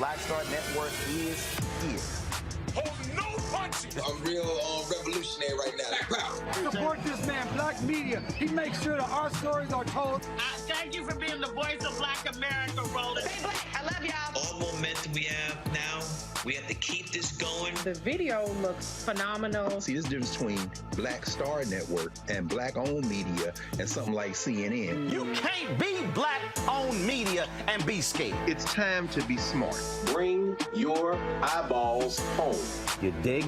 Black Star Network is here. Hold no punches! I'm real revolutionary right now. Black power. Support this man, Black Media. He makes sure that our stories are told. Thank you for being the voice of Black America, Roland. Stay black. I love y'all. All momentum we have now, we have to keep this going. The video looks phenomenal. See, this difference between Black Star Network and black-owned media and something like CNN. You can't be black-owned media and be scared. It's time to be smart. Bring your eyeballs home. You dig?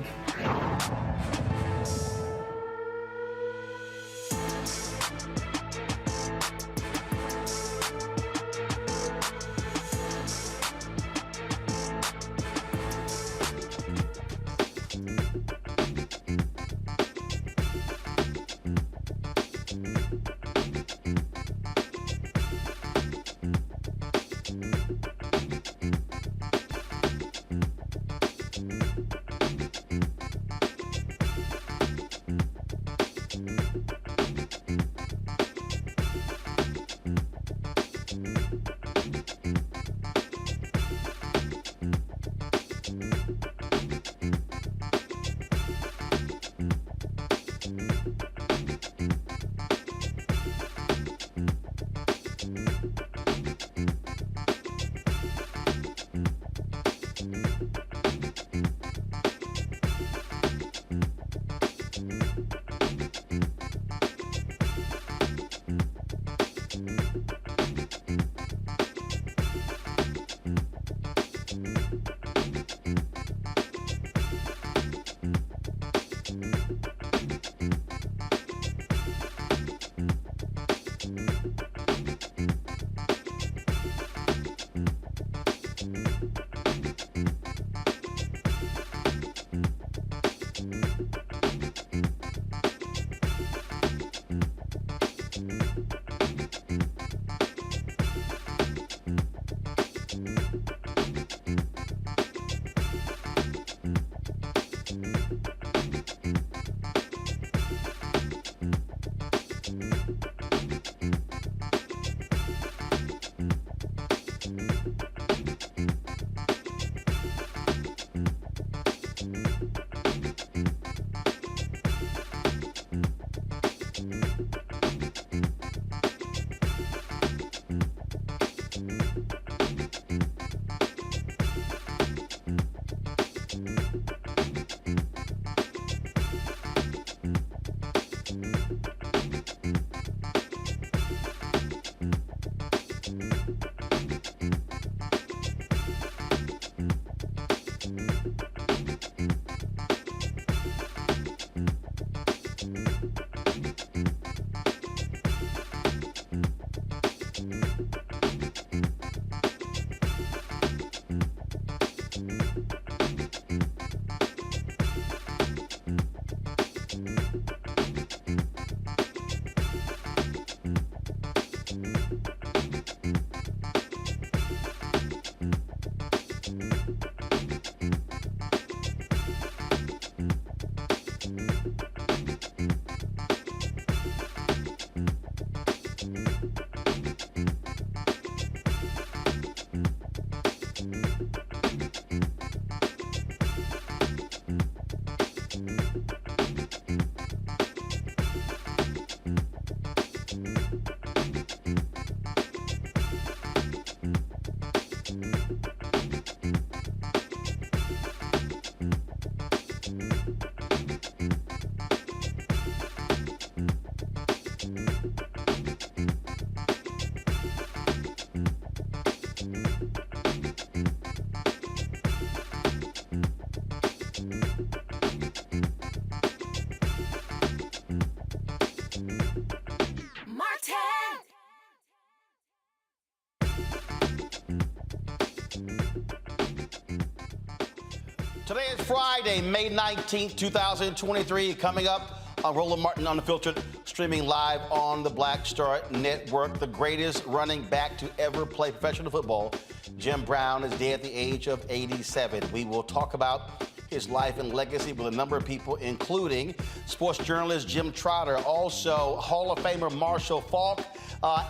Today is Friday, May 19th, 2023. Coming up on Roland Martin Unfiltered, streaming live on the Black Star Network. The greatest running back to ever play professional football, Jim Brown, is dead at the age of 87. We will talk about his life and legacy with a number of people, including sports journalist Jim Trotter, also Hall of Famer Marshall Faulk,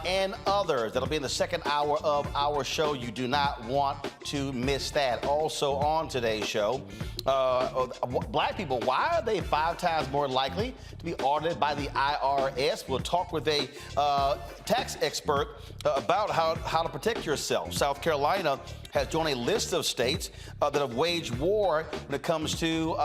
and others. That'll be in the second hour of our show. You do not want to miss that. Also on today's show, black people, why are they 5 times more likely to be audited by the IRS? We'll talk with a tax expert about how to protect yourself. South Carolina has joined a list of states that have waged war when it comes to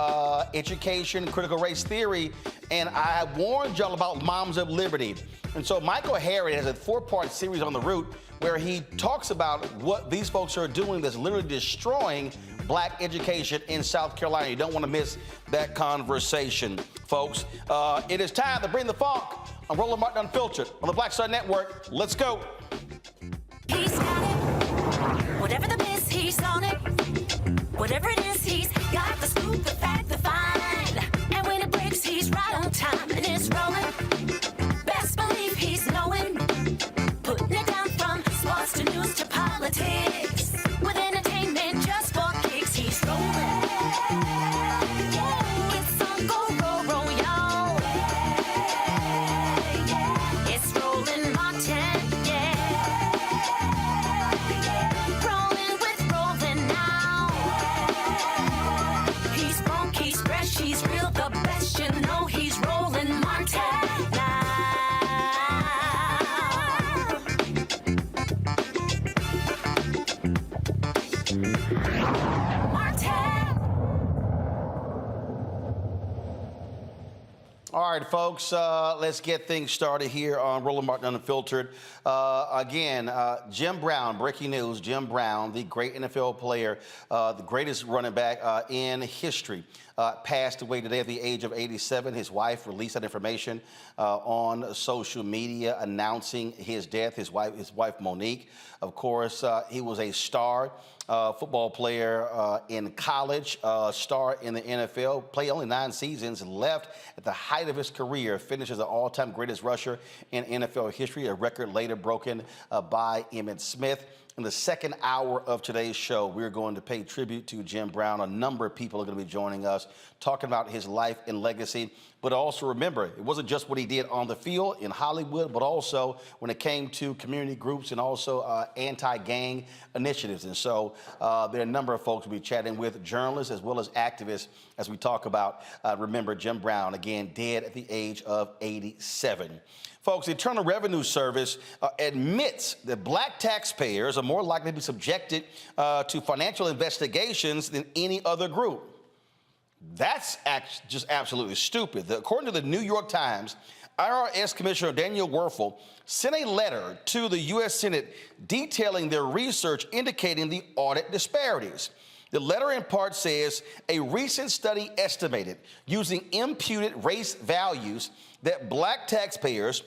education, critical race theory, and I warned y'all about Moms of Liberty. And so Michael Harriot has a 4-part series on the route where he talks about what these folks are doing that's literally destroying black education in South Carolina. You don't want to miss that conversation, folks. It is time to bring the funk on Roland Martin Unfiltered on the Black Star Network. Let's go. He's got it. Whatever the miss, he's on it. Whatever it is, he's got the scoop, the fact, the find. And when it breaks, he's right on time and it's rolling. Best believe he's knowing. Putting it down from sports to news to politics. With entertainment just for kicks, he's rolling. It's on go, roll, y'all. It's Roland Martin, yeah. Rolling with Roland now. He's funk, he's fresh, he's real, the best, you know he's Roland Martin now. All right, folks, let's get things started here on Roland Martin Unfiltered. Again, Jim Brown, breaking news, Jim Brown, the great NFL player, the greatest running back in history, passed away today at the age of 87. His wife released that information on social media announcing his death. His wife Monique. Of course, he was a star football player in college, star in the NFL, played only 9 seasons, left at the height of his career, finished as the all-time greatest rusher in NFL history, a record later broken by Emmitt Smith. In the second hour of today's show, we're going to pay tribute to Jim Brown. A number of people are going to be joining us, talking about his life and legacy. But also remember, it wasn't just what he did on the field in Hollywood, but also when it came to community groups and also anti-gang initiatives. And so there are a number of folks we'll be chatting with, journalists as well as activists, as we talk about, remember, Jim Brown, again, dead at the age of 87. Folks, the Internal Revenue Service admits that black taxpayers are more likely to be subjected to financial investigations than any other group. That's just absolutely stupid. According to the New York Times, IRS Commissioner Daniel Werfel sent a letter to the U.S. Senate detailing their research indicating the audit disparities. The letter in part says a recent study estimated using imputed race values that black taxpayers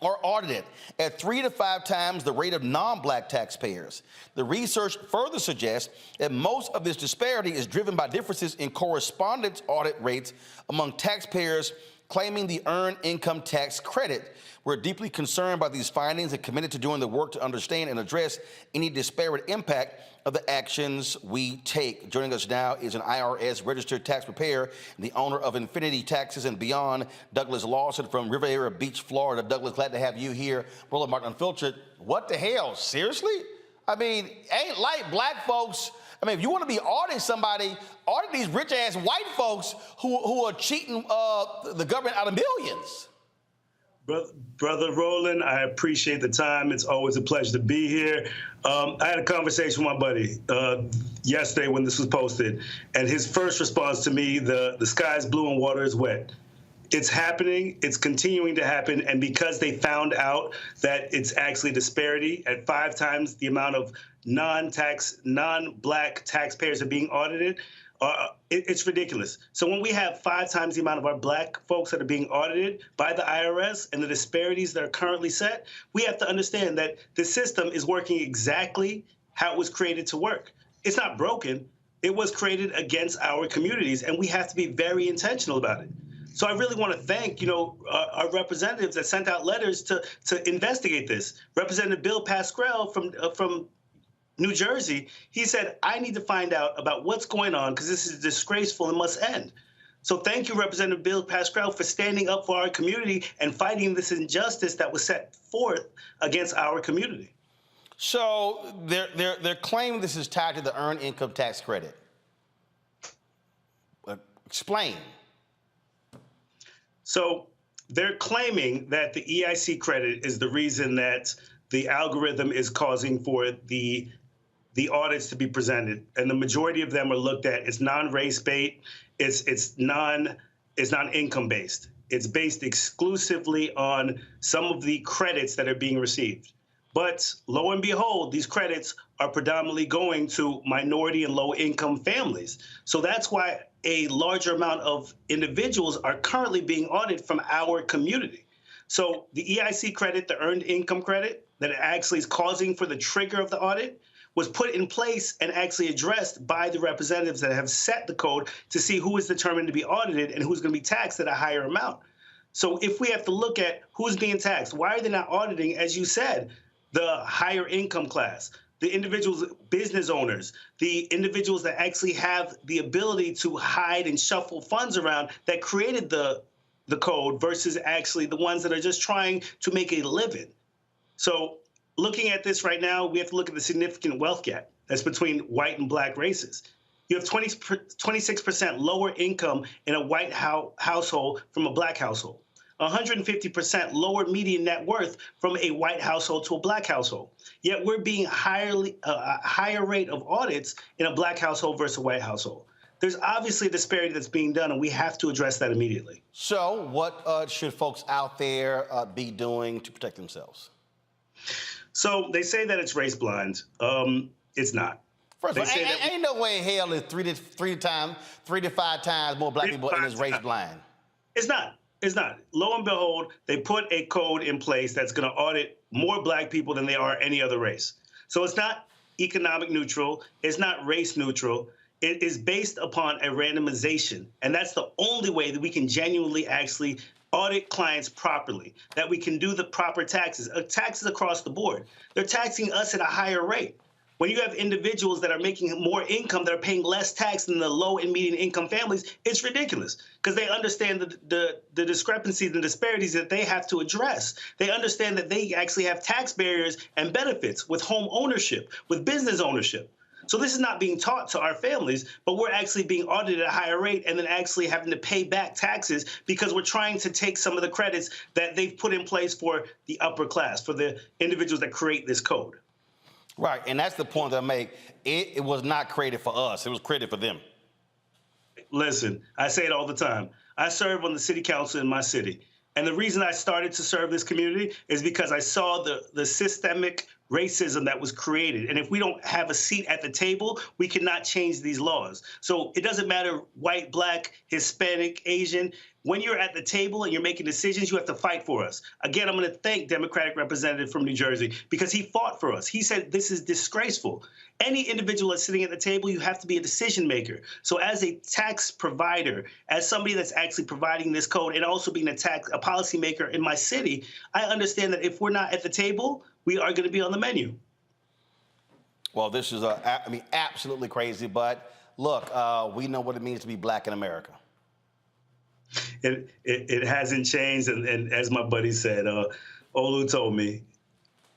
are audited at 3 to 5 times the rate of non-black taxpayers. The research further suggests that most of this disparity is driven by differences in correspondence audit rates among taxpayers claiming the Earned Income Tax Credit. We're deeply concerned by these findings and committed to doing the work to understand and address any disparate impact of the actions we take. Joining us now is an IRS-registered tax preparer and the owner of Infinity Taxes and Beyond, Douglas Lawson from Riviera Beach, Florida. Douglas, glad to have you here. Roland Martin Unfiltered. What the hell? Seriously? I mean, ain't like black folks. I mean, if you want to be auditing somebody, audit these rich-ass white folks who are cheating the government out of millions. Brother Roland, I appreciate the time. It's always a pleasure to be here. I had a conversation with my buddy yesterday when this was posted, and his first response to me, the sky is blue and water is wet. It's happening. It's continuing to happen. And because they found out that it's actually disparity at 5 times the amount of non-black taxpayers are being audited, it's ridiculous. So when we have 5 times the amount of our black folks that are being audited by the IRS and the disparities that are currently set, we have to understand that the system is working exactly how it was created to work. It's not broken. It was created against our communities, and we have to be very intentional about it. So I really want to thank, our representatives that sent out letters to investigate this. Representative Bill Pascrell from New Jersey, he said, I need to find out about what's going on because this is disgraceful and must end. So thank you, Representative Bill Pascrell, for standing up for our community and fighting this injustice that was set forth against our community. So they're claiming this is tied to the Earned Income Tax Credit. Explain. So they're claiming that the EIC credit is the reason that the algorithm is causing for the audits to be presented, and the majority of them are looked at. It's non-race based. It's non-income based. It's based exclusively on some of the credits that are being received. But lo and behold, these credits are predominantly going to minority and low-income families. So that's why a larger amount of individuals are currently being audited from our community. So the EIC credit, the Earned Income Credit, that actually is causing for the trigger of the audit, was put in place and actually addressed by the representatives that have set the code to see who is determined to be audited and who's going to be taxed at a higher amount. So if we have to look at who's being taxed, why are they not auditing, as you said, the higher income class, the individuals, business owners, the individuals that actually have the ability to hide and shuffle funds around that created the code versus actually the ones that are just trying to make a living? So looking at this right now, we have to look at the significant wealth gap that's between white and black races. You have 26% lower income in a white household from a black household, 150% lower median net worth from a white household to a black household. Yet we're being higher rate of audits in a black household versus a white household. There's obviously a disparity that's being done, and we have to address that immediately. So what should folks out there be doing to protect themselves? So they say that it's race blind. It's not. First of all, ain't no way in hell is 3 to 5 times more black people in this race blind. It's not. It's not. Lo and behold, they put a code in place that's going to audit more black people than they are any other race. So it's not economic neutral. It's not race neutral. It is based upon a randomization. And that's the only way that we can genuinely actually audit clients properly, that we can do the proper taxes across the board. They're taxing us at a higher rate. When you have individuals that are making more income that are paying less tax than the low and median income families, it's ridiculous because they understand the discrepancies and disparities that they have to address. They understand that they actually have tax barriers and benefits with home ownership, with business ownership. So this is not being taught to our families, but we're actually being audited at a higher rate and then actually having to pay back taxes because we're trying to take some of the credits that they've put in place for the upper class, for the individuals that create this code. Right, and that's the point that I make. It was not created for us. It was created for them. Listen, I say it all the time. I serve on the city council in my city. And the reason I started to serve this community is because I saw the systemic racism that was created. And if we don't have a seat at the table, we cannot change these laws. So it doesn't matter white, black, Hispanic, Asian. When you're at the table and you're making decisions, you have to fight for us. Again, I'm going to thank Democratic representative from New Jersey because he fought for us. He said this is disgraceful. Any individual that's sitting at the table, you have to be a decision maker. So as a tax provider, as somebody that's actually providing this code and also being a policymaker in my city, I understand that if we're not at the table, we are going to be on the menu. Well, this is, absolutely crazy. But look, we know what it means to be black in America. It hasn't changed. And as my buddy said, Olu told me,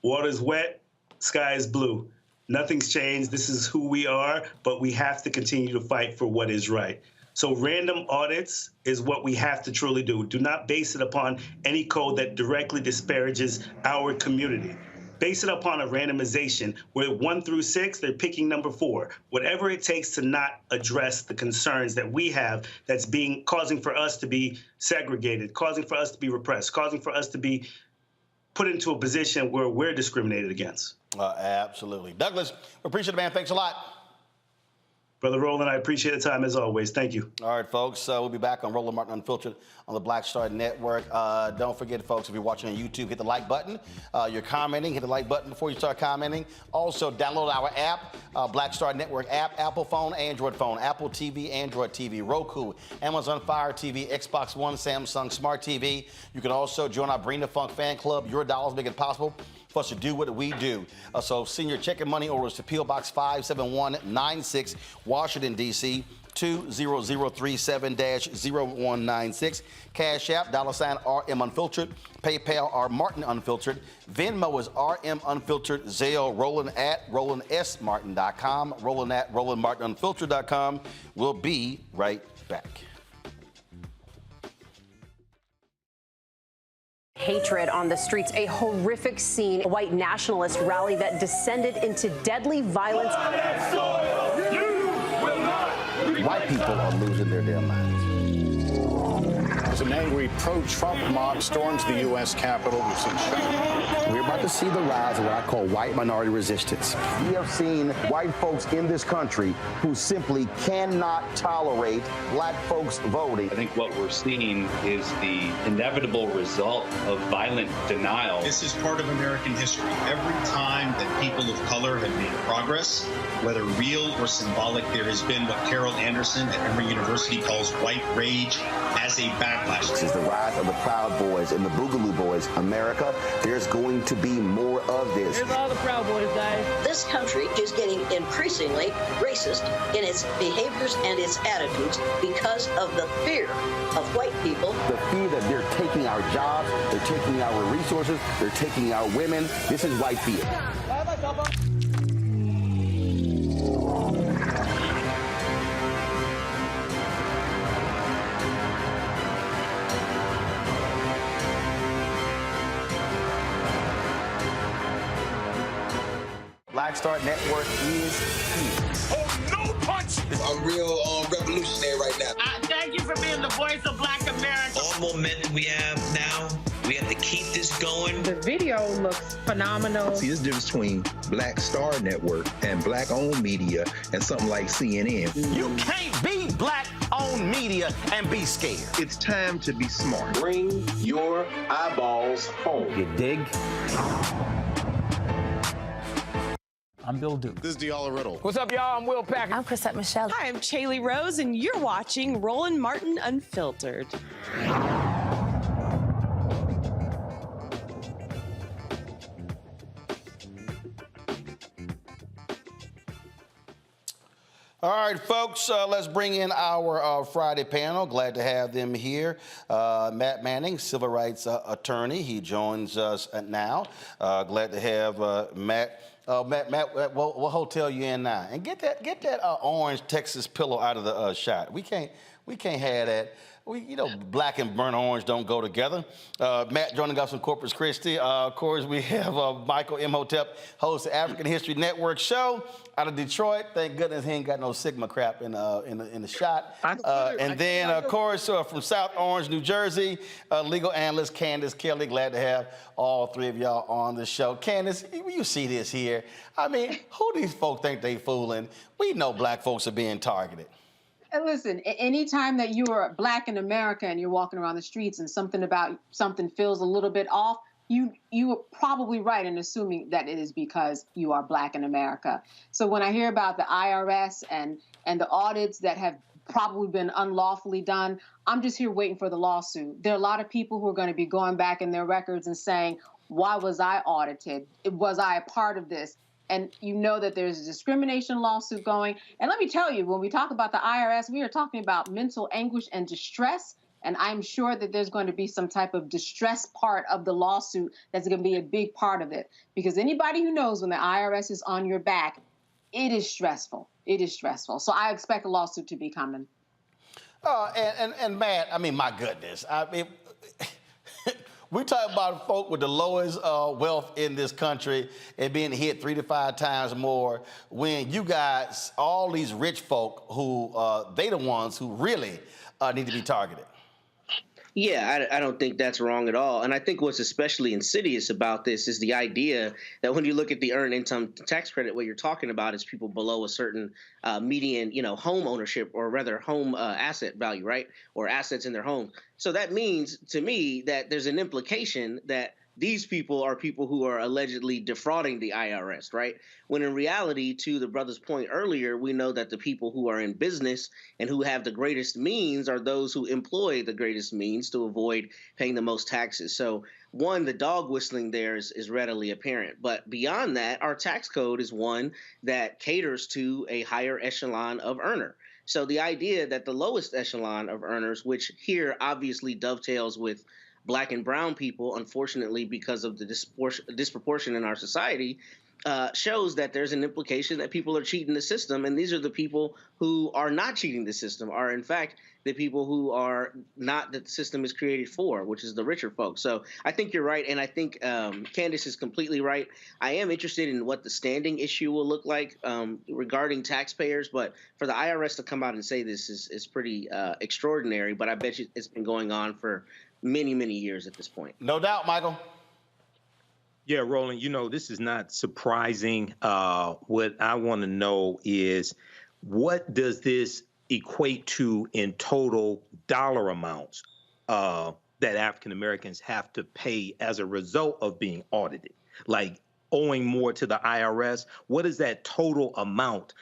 water's wet, sky is blue. Nothing's changed. This is who we are, but we have to continue to fight for what is right. So random audits is what we have to truly do. Do not base it upon any code that directly disparages our community. Base it upon a randomization where 1 through 6, they're picking number 4. Whatever it takes to not address the concerns that we have that's causing for us to be segregated, causing for us to be repressed, causing for us to be put into a position where we're discriminated against. Absolutely. Douglas, we appreciate it, man. Thanks a lot. Brother Roland, I appreciate the time as always. Thank you. All right, folks. We'll be back on Roland Martin Unfiltered on the Black Star Network. Don't forget, folks, if you're watching on YouTube, hit the like button. You're commenting, hit the like button before you start commenting. Also, download our app, Black Star Network app, Apple phone, Android phone, Apple TV, Android TV, Roku, Amazon Fire TV, Xbox One, Samsung Smart TV. You can also join our Bring the Funk fan club. Your dollars make it possible for us to do what we do. So send your check and money orders to P.O. Box 57196, Washington, D.C., 20037-0196. Cash App, $RM Unfiltered. PayPal, R Martin Unfiltered. Venmo is RM Unfiltered. Zelle, Roland at RolandSMartin.com. Roland at RolandMartinUnfiltered.com. We'll be right back. Hatred on the streets, a horrific scene, a white nationalist rally that descended into deadly violence. White people are losing their damn minds. An angry pro-Trump mob storms the U.S. Capitol. We've seen We're about to see the rise of what I call white minority resistance. We have seen white folks in this country who simply cannot tolerate black folks voting. I think what we're seeing is the inevitable result of violent denial. This is part of American history. Every time that people of color have made progress, whether real or symbolic, there has been what Carol Anderson at Emory University calls white rage as a backlash. This is the rise of the Proud Boys and the Boogaloo Boys. America, there's going to be more of this. Here's all the Proud Boys, Dave. This country is getting increasingly racist in its behaviors and its attitudes because of the fear of white people. The fear that they're taking our jobs, they're taking our resources, they're taking our women. This is white fear. Black Star Network is here. Oh, no punch! I'm real revolutionary right now. Thank you for being the voice of Black America. All momentum we have now, we have to keep this going. The video looks phenomenal. See, there's a difference between Black Star Network and black-owned media and something like CNN. You can't be black-owned media and be scared. It's time to be smart. Bring your eyeballs home. You dig? I'm Bill Duke. This is Diala Riddle. What's up, y'all? I'm Will Packer. I'm Chrisette Michelle. Hi, I'm Chaley Rose, and you're watching Roland Martin Unfiltered. All right, folks, let's bring in our Friday panel. Glad to have them here. Matt Manning, civil rights attorney. He joins us now. Glad to have Matt. Matt, what hotel you in now? And get that orange Texas pillow out of the shot. We can't have that. Black and burnt orange don't go together. Matt joining us from Corpus Christi. Of course, we have Michael Imhotep, host of African History Network show out of Detroit. Thank goodness he ain't got no Sigma crap in the shot. And then, of course, from South Orange, New Jersey, legal analyst Candace Kelly. Glad to have all three of y'all on the show. Candace, you see this here. I mean, who these folks think they fooling? We know black folks are being targeted. And listen, anytime that you are black in America and you're walking around the streets and something feels a little bit off, you are probably right in assuming that it is because you are black in America. So when I hear about the IRS and the audits that have probably been unlawfully done, I'm just here waiting for the lawsuit. There are a lot of people who are going to be going back in their records and saying, why was I audited? Was I a part of this? And you know that there's a discrimination lawsuit going. And let me tell you, when we talk about the IRS, we are talking about mental anguish and distress. And I'm sure that there's going to be some type of distress part of the lawsuit that's going to be a big part of it. Because anybody who knows when the IRS is on your back, it is stressful. It is stressful. So I expect a lawsuit to be coming. And Matt, I mean, my goodness. I mean, we talk about folk with the lowest wealth in this country and being hit 3 to 5 times more when you got all these rich folk who they the ones who really need to be targeted. Yeah, I don't think that's wrong at all. And I think what's especially insidious about this is the idea that when you look at the earned income tax credit, what you're talking about is people below a certain median, home ownership, or rather home asset value, right? Or assets in their home. So that means to me that there's an implication that these people are people who are allegedly defrauding the IRS, right? When in reality, to the brother's point earlier, we know that the people who are in business and who have the greatest means are those who employ the greatest means to avoid paying the most taxes. So one, the dog whistling there is readily apparent. But beyond that, our tax code is one that caters to a higher echelon of earner. So the idea that the lowest echelon of earners, which here obviously dovetails with Black and brown people, unfortunately, because of the disproportion in our society, shows that there's an implication that people are cheating the system. And these are the people who are not cheating the system, are in fact the people who are not, that the system is created for, which is the richer folks. So I think you're right. And I think Candace is completely right. I am interested in what the standing issue will look like regarding taxpayers. But for the IRS to come out and say this is pretty extraordinary. But I bet you it's been going on for many, many years at this point. No doubt, Michael. Yeah, Roland, this is not surprising. What I want to know is, what does this equate to in total dollar amounts that African Americans have to pay as a result of being audited? Like owing more to the IRS, what is that total amount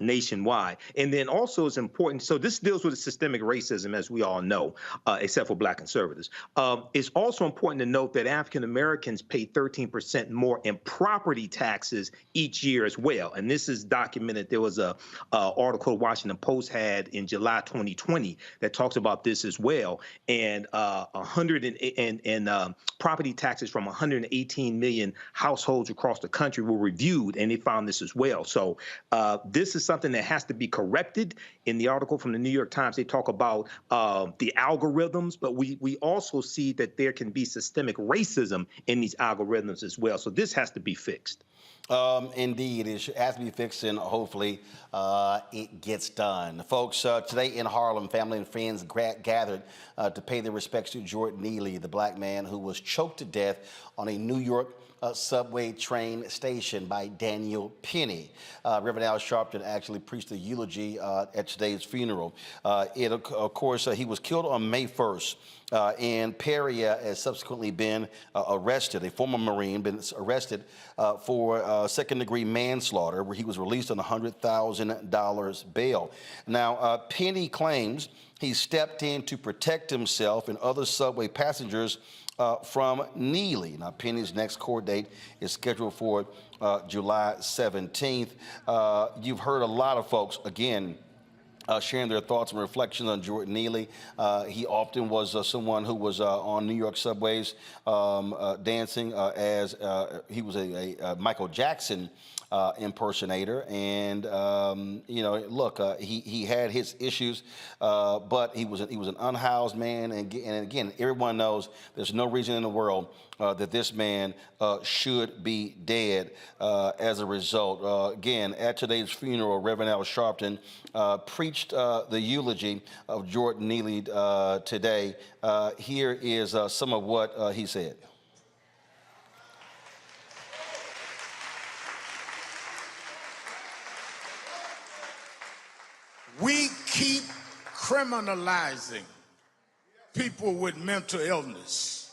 nationwide? And then also it's important, so this deals with systemic racism, as we all know, except for Black conservatives. It's also important to note that African Americans pay 13% more in property taxes each year as well. And this is documented. There was a article the Washington Post had in July 2020 that talks about this as well. And property taxes from 118 million households across the country were reviewed, and they found this as well. So this is something that has to be corrected. In the article from the New York Times, they talk about the algorithms, but we also see that there can be systemic racism in these algorithms as well. So this has to be fixed. Indeed, it has to be fixed, and hopefully it gets done. Folks, today in Harlem, family and friends gathered to pay their respects to Jordan Neely, the Black man who was choked to death on a New York subway train station by Daniel Penny. Reverend Al Sharpton actually preached a eulogy at today's funeral. Of course, he was killed on May 1st. And Perry has subsequently been arrested, a former Marine, been arrested for second-degree manslaughter, where he was released on $100,000 bail. Now, Penny claims he stepped in to protect himself and other subway passengers from Neely. Now, Penny's next court date is scheduled for July 17th. You've heard a lot of folks, again, sharing their thoughts and reflections on Jordan Neely. He often was someone who was on New York subways dancing as he was a Michael Jackson impersonator, and you know, look, he had his issues, but he was an unhoused man, and again, everyone knows there's no reason in the world that this man should be dead as a result. Again, at today's funeral, Reverend Al Sharpton preached the eulogy of Jordan Neely today. Here is some of what he said. We keep criminalizing people with mental illness.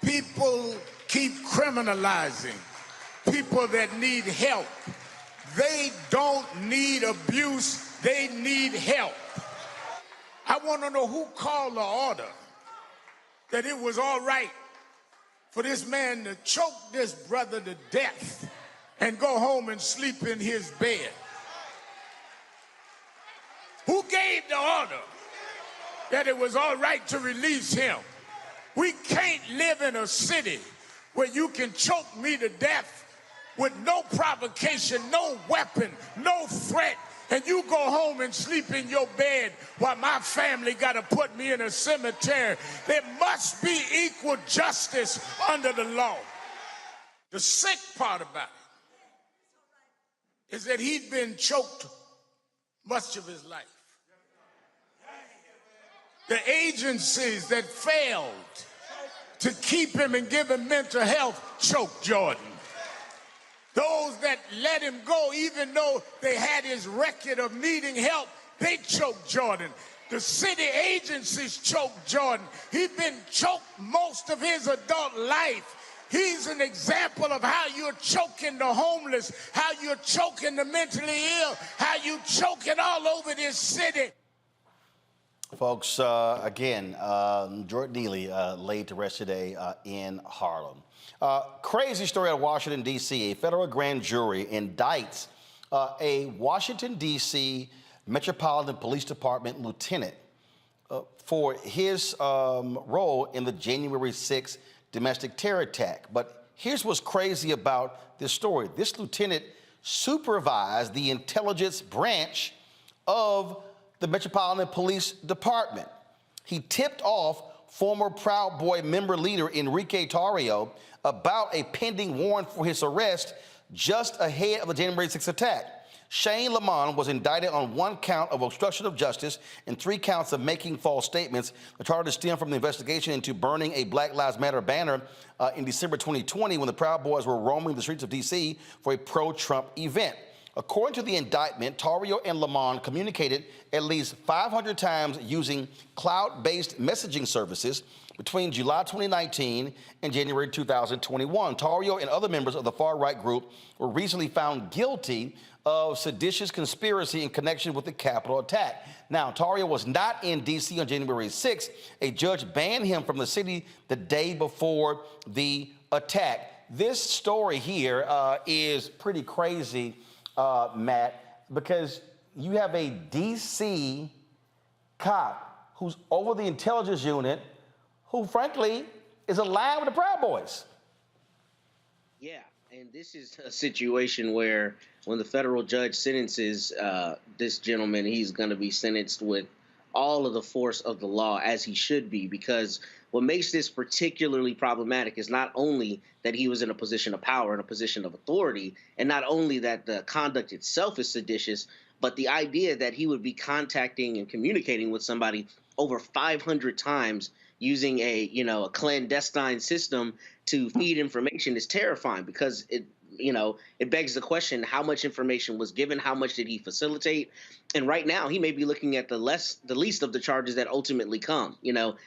People keep criminalizing people that need help. They don't need abuse, they need help. I want to know who called the order that it was all right for this man to choke this brother to death and go home and sleep in his bed. Who gave the order that it was all right to release him? We can't live in a city where you can choke me to death with no provocation, no weapon, no threat, and you go home and sleep in your bed while my family got to put me in a cemetery. There must be equal justice under the law. The sick part about it is that he'd been choked much of his life. The agencies that failed to keep him and give him mental health choked Jordan. Those that let him go, even though they had his record of needing help, they choked Jordan. The city agencies choked Jordan. He'd been choked most of his adult life. He's an example of how you're choking the homeless, how you're choking the mentally ill, how you're choking all over this city. Folks, again, Jordan Neely laid to rest today in Harlem. Crazy story out of Washington, D.C. A federal grand jury indicts a Washington, D.C. Metropolitan Police Department lieutenant for his role in the January 6th domestic terror attack. But here's what's crazy about this story. This lieutenant supervised the intelligence branch of the Metropolitan Police Department. He tipped off former Proud Boy member leader Enrique Tarrio about a pending warrant for his arrest just ahead of the January 6th attack. Shane Lamont was indicted on 1 count of obstruction of justice and 3 counts of making false statements. The charges stem from the investigation into burning a Black Lives Matter banner in December 2020 when the Proud Boys were roaming the streets of D.C. for a pro-Trump event. According to the indictment, Tarrio and Lamont communicated at least 500 times using cloud-based messaging services between July 2019 and January 2021. Tarrio and other members of the far-right group were recently found guilty of seditious conspiracy in connection with the Capitol attack. Now, Tarrio was not in D.C. on January 6th. A judge banned him from the city the day before the attack. This story here is pretty crazy, Matt, because you have a D.C. cop who's over the intelligence unit who, frankly, is aligned with the Proud Boys. Yeah, and this is a situation where when the federal judge sentences this gentleman, he's going to be sentenced with all of the force of the law, as he should be, because what makes this particularly problematic is not only that he was in a position of power, in a position of authority, and not only that the conduct itself is seditious, but the idea that he would be contacting and communicating with somebody over 500 times using a clandestine system to feed information is terrifying, because it begs the question, how much information was given? How much did he facilitate? And right now, he may be looking at the least of the charges that ultimately come.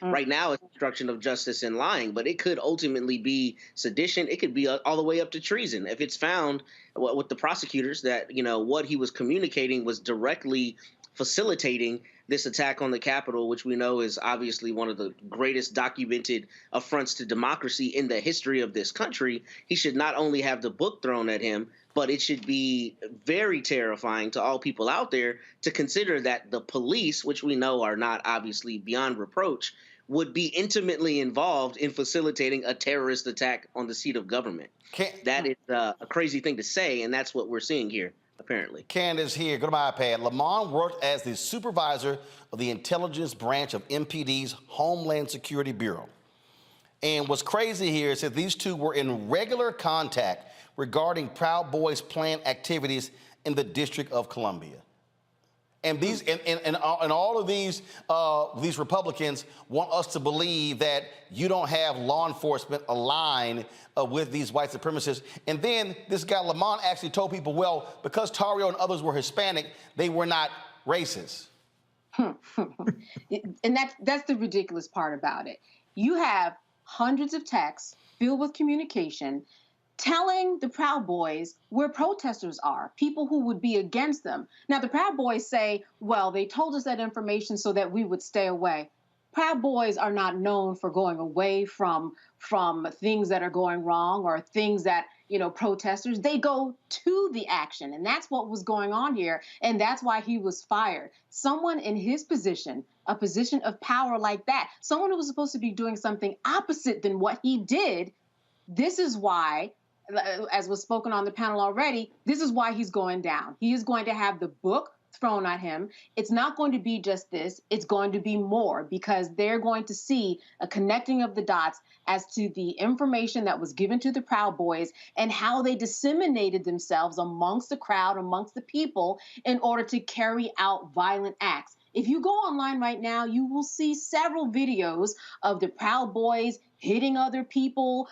Right now, it's obstruction of justice and lying, but it could ultimately be sedition. It could be all the way up to treason. If it's found with the prosecutors that, what he was communicating was directly facilitating this attack on the Capitol, which we know is obviously one of the greatest documented affronts to democracy in the history of this country. He should not only have the book thrown at him, but it should be very terrifying to all people out there to consider that the police, which we know are not obviously beyond reproach, would be intimately involved in facilitating a terrorist attack on the seat of government. That is a crazy thing to say, and that's what we're seeing here, apparently. Candace here, go to my iPad. Lamont worked as the supervisor of the intelligence branch of MPD's Homeland Security Bureau. And what's crazy here is that these two were in regular contact regarding Proud Boys' planned activities in the District of Columbia. And these and all of these Republicans want us to believe that you don't have law enforcement aligned with these white supremacists. And then this guy Lamont actually told people, well, because Tario and others were Hispanic, they were not racist. And that's the ridiculous part about it. You have hundreds of texts filled with communication telling the Proud Boys where protesters are, people who would be against them. Now, the Proud Boys say, well, they told us that information so that we would stay away. Proud Boys are not known for going away from things that are going wrong or things that, protesters. They go to the action, and that's what was going on here, and that's why he was fired. Someone in his position, a position of power like that, someone who was supposed to be doing something opposite than what he did, this is why, as was spoken on the panel already, this is why he's going down. He is going to have the book thrown at him. It's not going to be just this. It's going to be more, because they're going to see a connecting of the dots as to the information that was given to the Proud Boys and how they disseminated themselves amongst the crowd, amongst the people, in order to carry out violent acts. If you go online right now, you will see several videos of the Proud Boys hitting other people,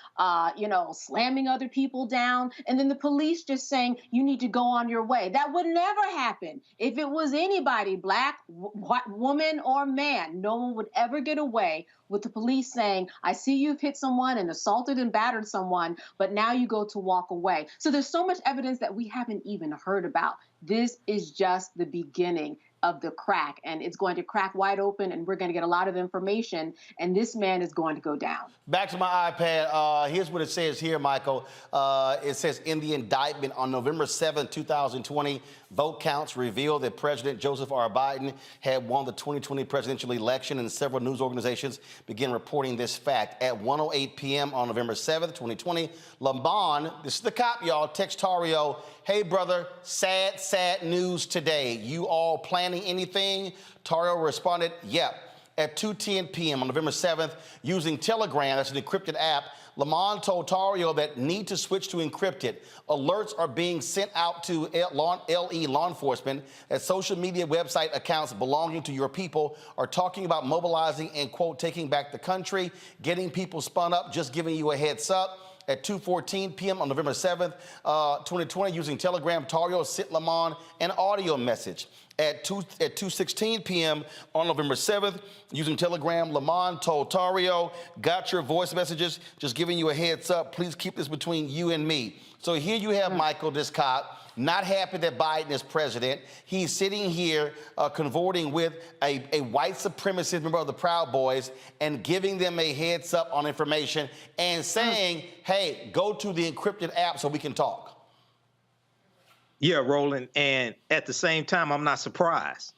slamming other people down, and then the police just saying, you need to go on your way. That would never happen. If it was anybody, black, white, woman, or man, no one would ever get away with the police saying, I see you've hit someone and assaulted and battered someone, but now you go to walk away. So there's so much evidence that we haven't even heard about. This is just the beginning of the crack, and it's going to crack wide open, and we're going to get a lot of information, and this man is going to go down. Back to my iPad. Here's what it says here, Michael. It says, in the indictment on November 7, 2020, vote counts revealed that President Joseph R. Biden had won the 2020 presidential election, and several news organizations began reporting this fact. At 1:08 p.m. on November 7, 2020, Lamont, this is the cop, y'all, text Tario, hey, brother, sad, sad news today. You all planning anything? Tario responded, yep. At 2:10 p.m. on November 7th, using Telegram, that's an encrypted app, Lamont told Tario that need to switch to encrypted. Alerts are being sent out to LE law enforcement that social media website accounts belonging to your people are talking about mobilizing and, quote, taking back the country, getting people spun up, just giving you a heads up. At 2:14 p.m. on November 7th, 2020, using Telegram, Tario sent Lamont an audio message. At 2:16 p.m. on November 7th, using Telegram, Lamont told Tario, got your voice messages, just giving you a heads up. Please keep this between you and me. So here you have Michael, this cop, not happy that Biden is president. He's sitting here cavorting with a white supremacist member of the Proud Boys and giving them a heads up on information and saying, hey, go to the encrypted app so we can talk. Yeah, Roland. And at the same time, I'm not surprised,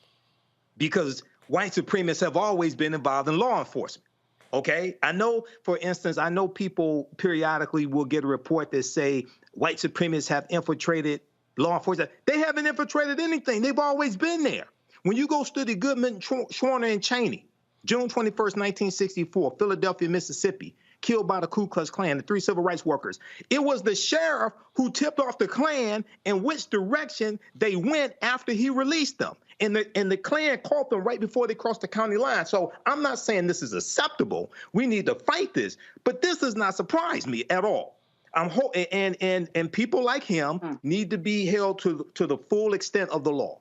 because white supremacists have always been involved in law enforcement. OK, I know, for instance, I know people periodically will get a report that say white supremacists have infiltrated law enforcement. They haven't infiltrated anything. They've always been there. When you go study Goodman, Schwerner, and Cheney, June 21st, 1964, Philadelphia, Mississippi, killed by the Ku Klux Klan, the 3 civil rights workers. It was the sheriff who tipped off the Klan in which direction they went after he released them. And the Klan caught them right before they crossed the county line. So I'm not saying this is acceptable. We need to fight this. But this does not surprise me at all. And people like him need to be held to the full extent of the law.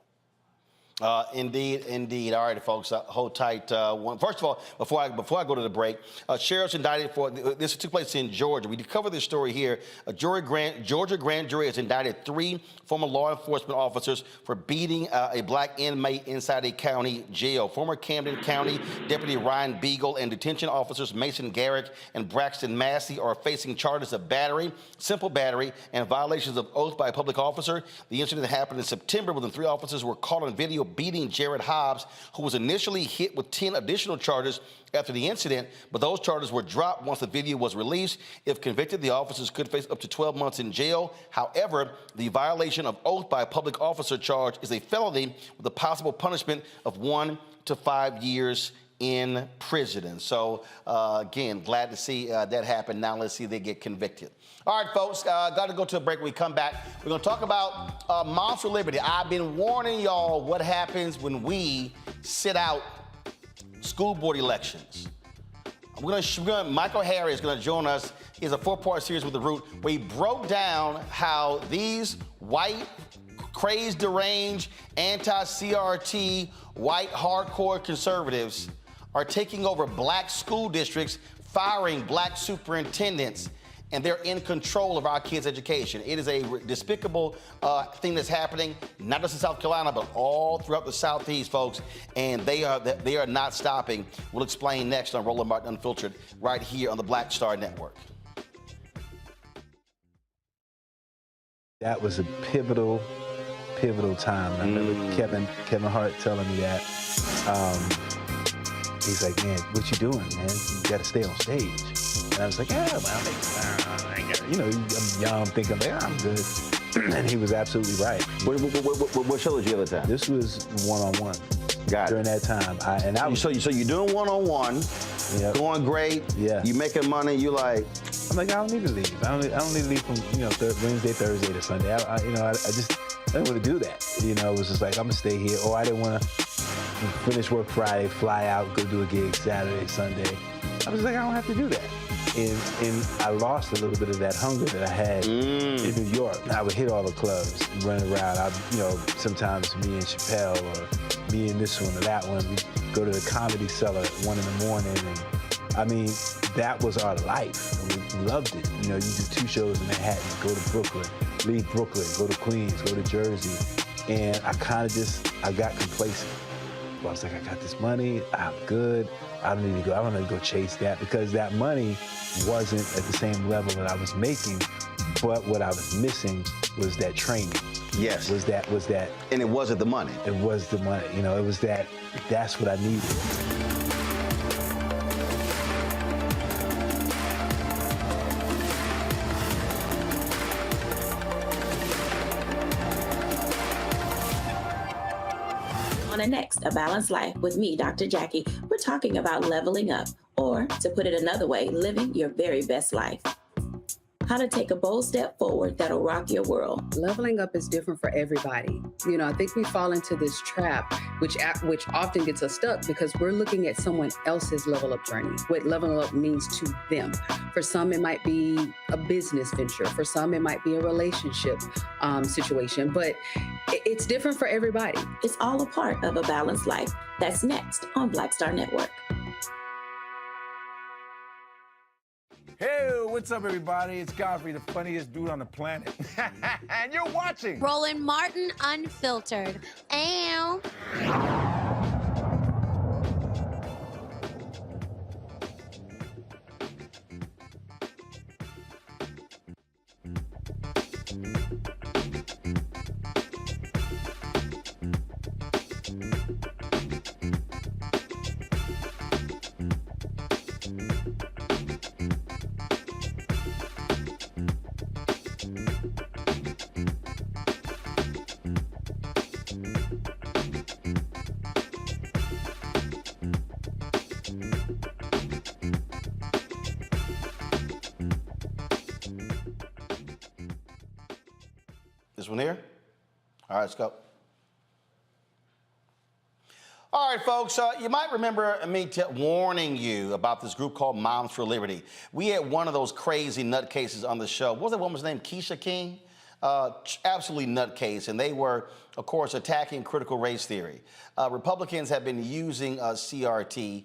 Indeed. All right, folks, hold tight. First of all, before I go to the break, sheriffs indicted for this took place in Georgia. We covered this story here. A Georgia grand jury has indicted 3 former law enforcement officers for beating a black inmate inside a county jail. Former Camden County Deputy Ryan Beagle and detention officers Mason Garrick and Braxton Massey are facing charges of battery, simple battery, and violations of oath by a public officer. The incident happened in September when the 3 officers were caught on video beating Jared Hobbs, who was initially hit with 10 additional charges after the incident, but those charges were dropped once the video was released. If convicted, the officers could face up to 12 months in jail. However, the violation of oath by a public officer charge is a felony with a possible punishment of 1 to 5 years in prison. And so, again, glad to see that happen. Now let's see if they get convicted. All right, folks, got to go to a break. When we come back, we're going to talk about Moms for Liberty. I've been warning y'all what happens when we sit out school board elections. Michael Harriot is going to join us. He has a 4-part series with The Root where he broke down how these white, crazed, deranged, anti-CRT, white, hardcore conservatives are taking over black school districts, firing black superintendents, and they're in control of our kids' education. It is a despicable thing that's happening, not just in South Carolina, but all throughout the Southeast, folks, and they are not stopping. We'll explain next on Roland Martin Unfiltered right here on the Black Star Network. That was a pivotal time. I remember Kevin Hart telling me that. He's like, man, what you doing, man? You got to stay on stage. And I was like, yeah, well, I'm young, thinking, like, I'm good. And he was absolutely right. What show was the other time? This was one-on-one. Got it. During that time. So you're doing one-on-one, going great. Yeah. You making money. You like. I'm like, I don't need to leave. I don't need to leave from Wednesday, Thursday to Sunday. I didn't want to do that. It was just like, I'm gonna stay here. Or I didn't want to finish work Friday, fly out, go do a gig Saturday, Sunday. I was like, I don't have to do that. And I lost a little bit of that hunger that I had in New York. I would hit all the clubs, run around. Sometimes me and Chappelle or me and this one or that one, we go to the Comedy Cellar at 1 in the morning. And that was our life. And we loved it. You do 2 shows in Manhattan, go to Brooklyn, leave Brooklyn, go to Queens, go to Jersey. And I got complacent. I was like, I got this money, I'm good. I don't need to go chase that, because that money wasn't at the same level that I was making, but what I was missing was that training. Yes. Was that. And it wasn't the money. It was the money. It was that's what I needed. On the next A Balanced Life with me, Dr. Jackie, we're talking about leveling up, or to put it another way, living your very best life. How to take a bold step forward that'll rock your world. Leveling up is different for everybody. I think we fall into this trap, which often gets us stuck because we're looking at someone else's level up journey, what leveling up means to them. For some, it might be a business venture. For some, it might be a relationship situation, but it's different for everybody. It's all a part of A Balanced Life. That's next on Black Star Network. Hey, what's up, everybody? It's Godfrey, the funniest dude on the planet. And you're watching Roland Martin Unfiltered. Ow. This one here? All right, let's go. All right, folks, you might remember me warning you about this group called Moms for Liberty. We had one of those crazy nutcases on the show. What was that woman's name? Keisha King? absolutely nutcase, and they were, of course, attacking critical race theory. Republicans have been using CRT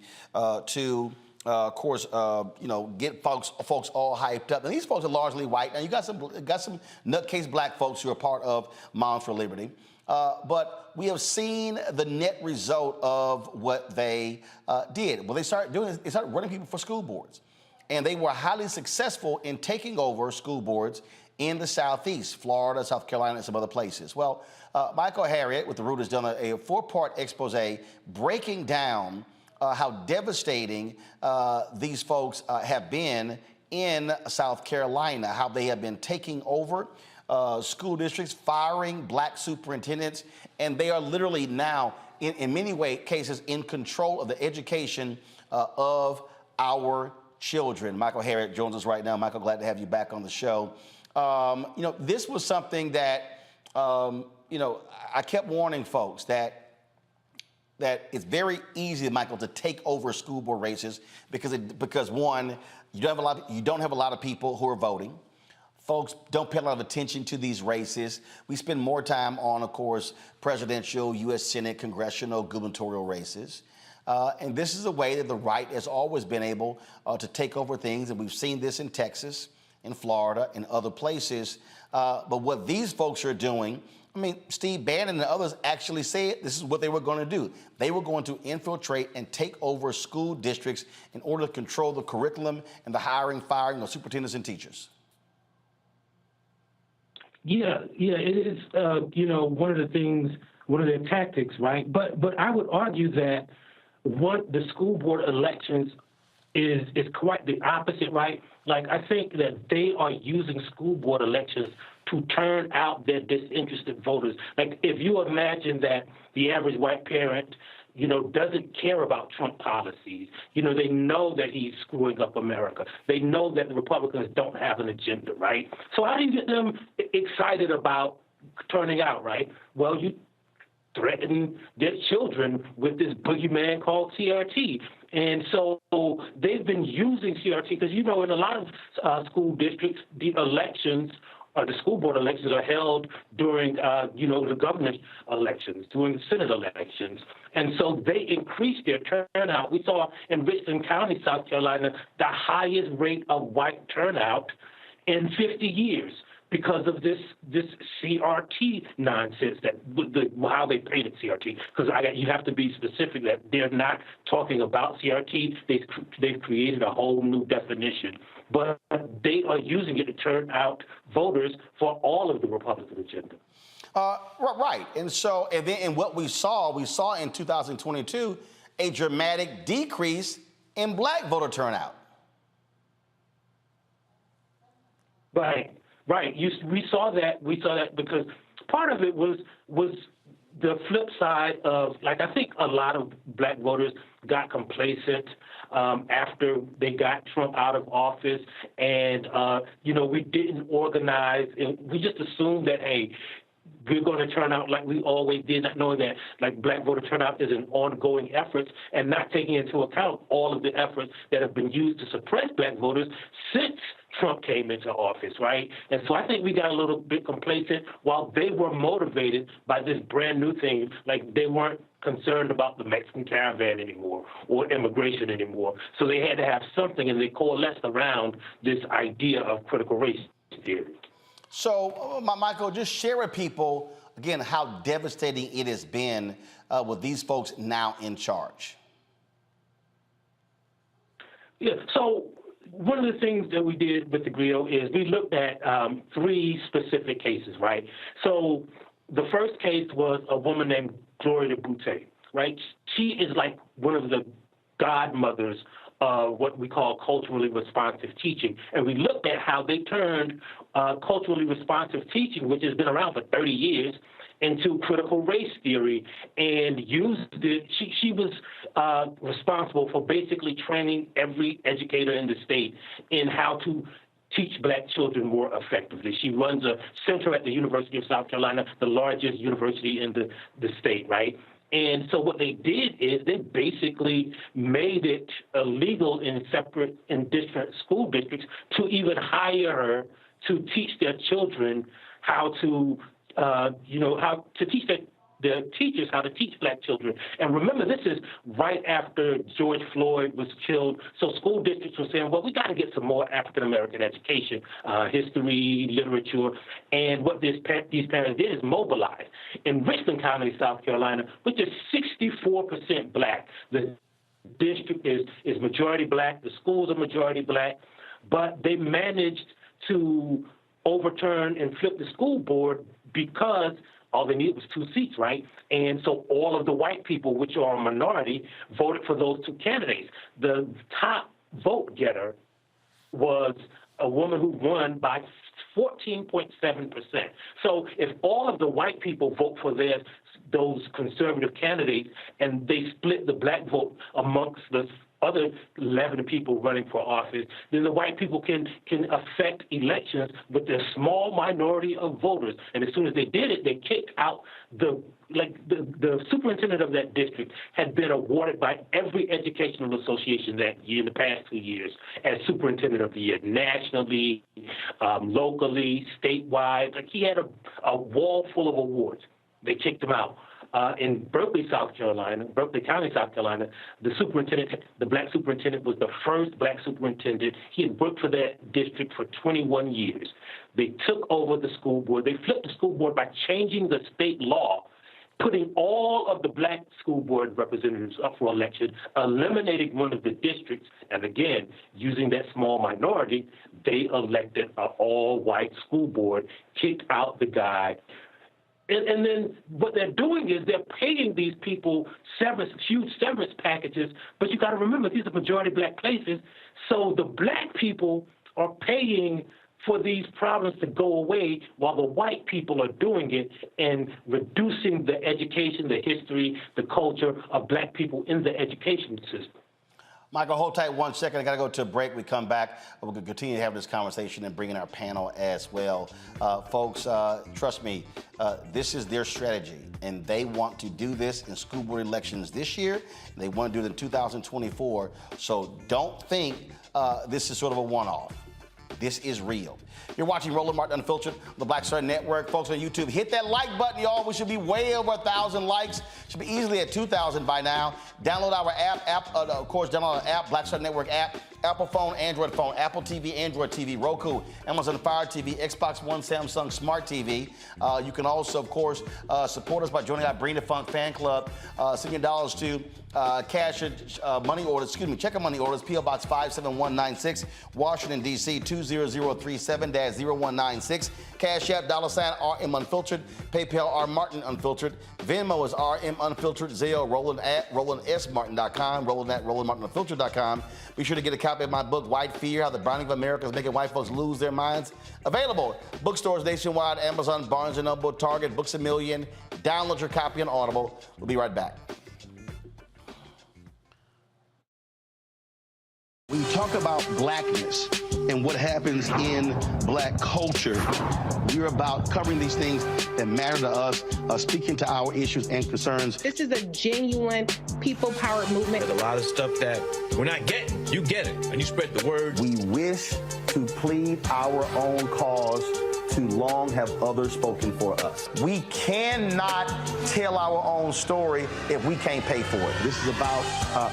to, of course, get folks all hyped up. And these folks are largely white. Now you got some nutcase black folks who are part of Moms for Liberty. But we have seen the net result of what they did. What they started doing is they started running people for school boards. And they were highly successful in taking over school boards in the Southeast, Florida, South Carolina, and some other places. Well, Michael Harriot with The Root has done a four-part expose breaking down how devastating these folks have been in South Carolina, how they have been taking over school districts, firing black superintendents, and they are literally now, in many cases, in control of the education of our children. Michael Harriot joins us right now. Michael, glad to have you back on the show. This was something that, I kept warning folks that it's very easy, Michael, to take over school board races because one, you don't have a lot of people who are voting. Folks don't pay a lot of attention to these races. We spend more time on, of course, presidential, U.S. Senate, congressional, gubernatorial races. And this is a way that the right has always been able to take over things. And we've seen this in Texas, in Florida, and other places. But what these folks are doing, I mean, Steve Bannon and others actually said this is what they were going to do. They were going to infiltrate and take over school districts in order to control the curriculum and the hiring, firing of superintendents and teachers. Yeah, it is, one of the things, one of their tactics, right? But I would argue that the school board elections is quite the opposite, right? Like, I think that they are using school board elections to turn out their disinterested voters. Like, if you imagine that the average white parent, doesn't care about Trump policies. They know that he's screwing up America. They know that the Republicans don't have an agenda, right? So how do you get them excited about turning out, right? Well, you threaten their children with this boogeyman called CRT. And so they've been using CRT because, in a lot of school districts, the elections the school board elections are held during, the governor's elections, during the Senate elections. And so they increased their turnout. We saw in Richland County, South Carolina, the highest rate of white turnout in 50 years because of this CRT nonsense, how they painted CRT. Because you have to be specific that they're not talking about CRT. They've created a whole new definition. But they are using it to turn out voters for all of the Republican agenda. Right. And what we saw in 2022 a dramatic decrease in black voter turnout. Right. We saw that because part of it was the flip side of, like, I think a lot of black voters got complacent after they got Trump out of office, and we didn't organize, and we just assumed that, hey, we're going to turn out like we always did, not knowing that like black voter turnout is an ongoing effort and not taking into account all of the efforts that have been used to suppress black voters since Trump came into office, right? And so I think we got a little bit complacent while they were motivated by this brand new thing. Like, they weren't concerned about the Mexican caravan anymore or immigration anymore. So they had to have something, and they coalesced around this idea of critical race theory. So, Michael, just share with people, again, how devastating it has been with these folks now in charge. Yeah, so one of the things that we did with the grill is we looked at 3 specific cases, right? So the first case was a woman named Gloria Boutte, right? She is like one of the godmothers of what we call culturally responsive teaching. And we looked at how they turned culturally responsive teaching, which has been around for 30 years, into critical race theory and used it. She was responsible for basically training every educator in the state in how to teach black children more effectively. She runs a center at the University of South Carolina, the largest university in the state, right? And so what they did is they basically made it illegal in different school districts to even hire her to teach their children how to how to teach the teachers how to teach black children. And remember, this is right after George Floyd was killed. So school districts were saying, well, we got to get some more African-American education, history, literature. And what these parents did is mobilize. In Richland County, South Carolina, which is 64% black, the district is majority black, the schools are majority black, but they managed to overturn and flip the school board because all they needed was 2 seats, right? And so all of the white people, which are a minority, voted for those 2 candidates. The top vote getter was a woman who won by 14.7%. So if all of the white people vote for those conservative candidates and they split the black vote amongst the other 11 people running for office, then the white people can affect elections with a small minority of voters. And as soon as they did it, they kicked out the superintendent of that district had been awarded by every educational association that year, in the past 2 years, as superintendent of the year, nationally, locally, statewide. Like, he had a wall full of awards. They kicked him out. In Berkeley, South Carolina, Berkeley County, South Carolina, the black superintendent was the first black superintendent. He had worked for that district for 21 years. They took over the school board. They flipped the school board by changing the state law, putting all of the black school board representatives up for election, eliminating one of the districts, and again, using that small minority, they elected an all-white school board, kicked out the guy. And then what they're doing is they're paying these people huge severance packages, but you got to remember, these are majority black places, so the black people are paying for these problems to go away while the white people are doing it and reducing the education, the history, the culture of black people in the education system. Michael, hold tight 1 second. I got to go to a break. We come back. We're going to continue to have this conversation and bring in our panel as well. Folks, trust me, this is their strategy, and they want to do this in school board elections this year. They want to do it in 2024. So don't think this is sort of a one-off. This is real. You're watching Roland Martin Unfiltered on the Black Star Network. Folks on YouTube, hit that like button, y'all. We should be way over 1,000 likes. Should be easily at 2,000 by now. Download our app, of course, download our app, Black Star Network app. Apple phone, Android phone, Apple TV, Android TV, Roku, Amazon Fire TV, Xbox One, Samsung Smart TV. You can also, of course, support us by joining our Bring the Funk fan club. Send your dollars to money orders, check our money orders, P.O. Box 57196, Washington, D.C. 20037-0196. Cash App, $RM Unfiltered. PayPal, R Martin Unfiltered. Venmo is RM Unfiltered. Zelle, Roland at RolandSMartin.com. Roland at RolandMartinUnfiltered.com. Be sure to get a copy of my book, White Fear, How the Browning of America is Making White Folks Lose Their Minds. Available bookstores nationwide, Amazon, Barnes & Noble, Target, Books A Million. Download your copy on Audible. We'll be right back. When you talk about blackness and what happens in black culture, we're about covering these things that matter to us, speaking to our issues and concerns. This is a genuine people-powered movement. There's a lot of stuff that we're not getting. You get it, and you spread the word. We wish to plead our own cause. Too long have others spoken for us. We cannot tell our own story if we can't pay for it. This is about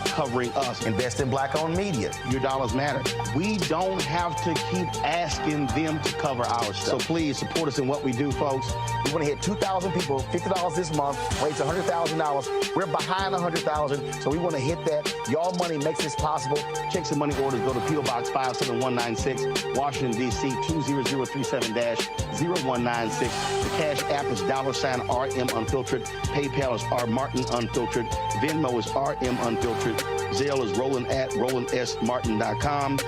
covering us. Invest in black-owned media. Your dollars matter. We don't have to keep asking them to cover our stuff. So please support us in what we do, folks. We want to hit 2,000 people, $50 this month, raise $100,000. We're behind 100,000, so we want to hit that. Y'all money makes this possible. Check some money orders. Go to P.O. Box 57196, Washington, D.C. 20037-0196. The Cash App is $RM Unfiltered. PayPal is R Martin Unfiltered. Venmo is RM Unfiltered. Zelle is Roland at RolandSMartin.com.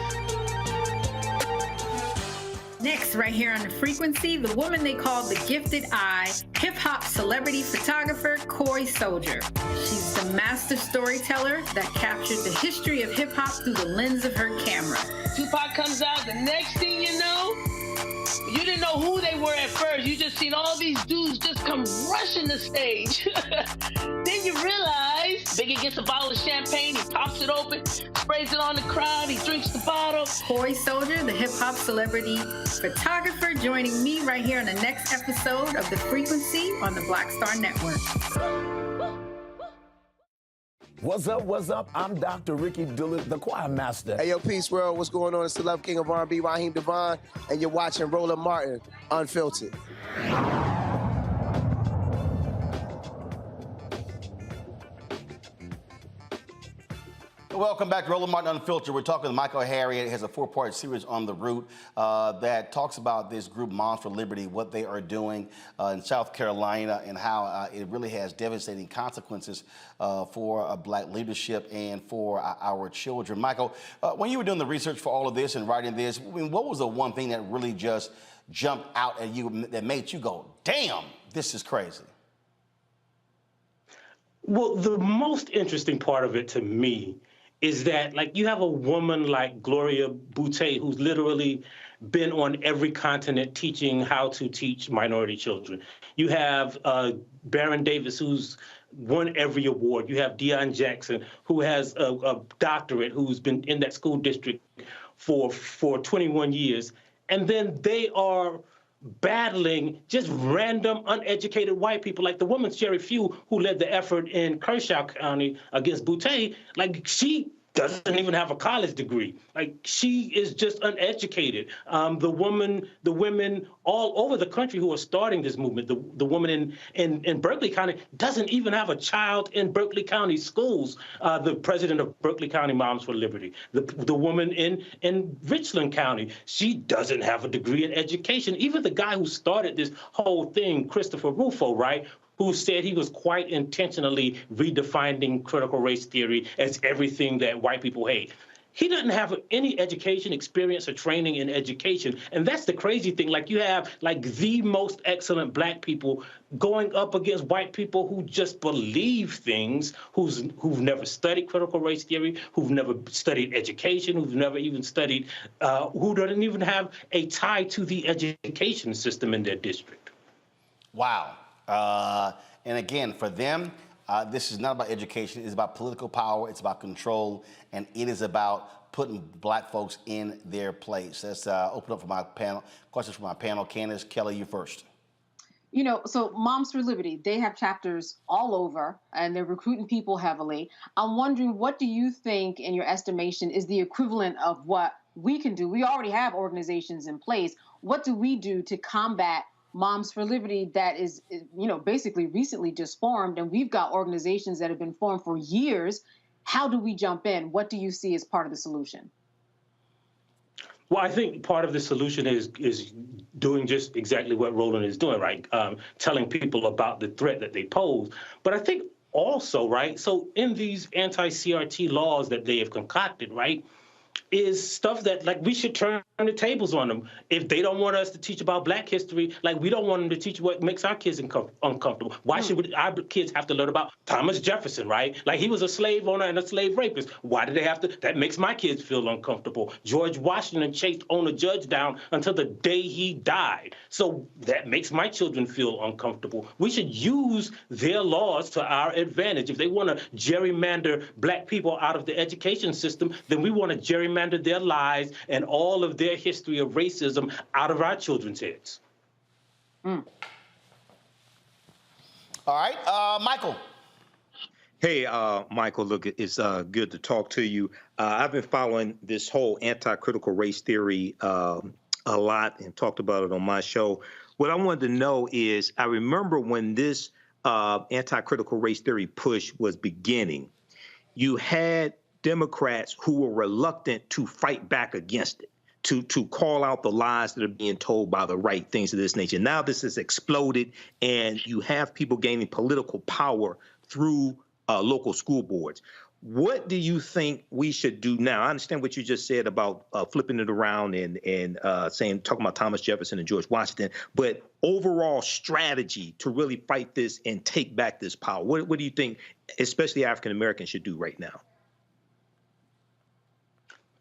Next, right here on The Frequency, the woman they call the Gifted Eye, hip-hop celebrity photographer Cory Soldier. She's the master storyteller that captured the history of hip-hop through the lens of her camera. Tupac comes out, the next thing you know, you didn't know who they were at first. You just seen all these dudes just come rushing the stage. Then you realize Biggie gets a bottle of champagne, he pops it open, sprays it on the crowd, he drinks the bottle. Coy Soldier, the hip-hop celebrity photographer, joining me right here on the next episode of The Frequency on the Black Star Network. What's up, what's up? I'm Dr. Ricky Dillard, the choir master. Hey, yo, Peace World, what's going on? It's the Love King of R&B, Raheem Devon, and you're watching Roland Martin, Unfiltered. Welcome back to Roland Martin Unfiltered. We're talking with Michael Harriot. He has a 4-part series on the route that talks about this group, Moms for Liberty, what they are doing in South Carolina, and how it really has devastating consequences for Black leadership and for our children. Michael, when you were doing the research for all of this and writing this, I mean, what was the one thing that really just jumped out at you that made you go, damn, this is crazy? Well, the most interesting part of it to me is that, like, you have a woman like Gloria Boutte, who's literally been on every continent teaching how to teach minority children. You have Baron Davis, who's won every award. You have Deion Jackson, who has a doctorate, who's been in that school district for 21 years. And then they are battling just random, uneducated white people, like the woman, Sherry Few, who led the effort in Kershaw County against Boutte. Like, she doesn't even have a college degree. Like, she is just uneducated. The women all over the country who are starting this movement, the woman in Berkeley County doesn't even have a child in Berkeley County schools. The president of Berkeley County Moms for Liberty, the woman in Richland County, she doesn't have a degree in education. Even the guy who started this whole thing, Christopher Rufo, right, who said he was quite intentionally redefining critical race theory as everything that white people hate. He doesn't have any education, experience, or training in education. And that's the crazy thing. Like, you have, like, the most excellent Black people going up against white people who just believe things, who've never studied critical race theory, who've never studied education, who've never even studied, who don't even have a tie to the education system in their district. Wow. And again, for them, this is not about education. It's about political power. It's about control. And it is about putting Black folks in their place. Let's open up for my panel. Questions from my panel. Candace, Kelly, you first. You know, so Moms for Liberty, they have chapters all over, and they're recruiting people heavily. I'm wondering, what do you think, in your estimation, is the equivalent of what we can do? We already have organizations in place. What do we do to combat Moms for Liberty that is, you know, basically recently just formed, and we've got organizations that have been formed for years? How do we jump in? What do you see as part of the solution? Well, I think part of the solution is doing just exactly what Roland is doing, right? Telling people about the threat that they pose. But I think also, right, so in these anti-CRT laws that they have concocted, right, is stuff that, like, we should turn the tables on them. If they don't want us to teach about Black history, like, we don't want them to teach what makes our kids uncomfortable. Why should our kids have to learn about Thomas Jefferson, right? Like, he was a slave owner and a slave rapist. Why do they have to? That makes my kids feel uncomfortable. George Washington chased owner Judge down until the day he died. So that makes my children feel uncomfortable. We should use their laws to our advantage. If they want to gerrymander Black people out of the education system, then we want to gerrymander their lives and all of their history of racism out of our children's heads. All right, Michael. Hey, Michael, look, it's good to talk to you. I've been following this whole anti-critical race theory a lot and talked about it on my show. What I wanted to know is, I remember when this anti-critical race theory push was beginning, you had Democrats who were reluctant to fight back against it, to call out the lies that are being told by the right, things of this nature. Now this has exploded, and you have people gaining political power through local school boards. What do you think we should do now? I understand what you just said about flipping it around and talking about Thomas Jefferson and George Washington, but overall strategy to really fight this and take back this power. What do you think, especially African Americans, should do right now?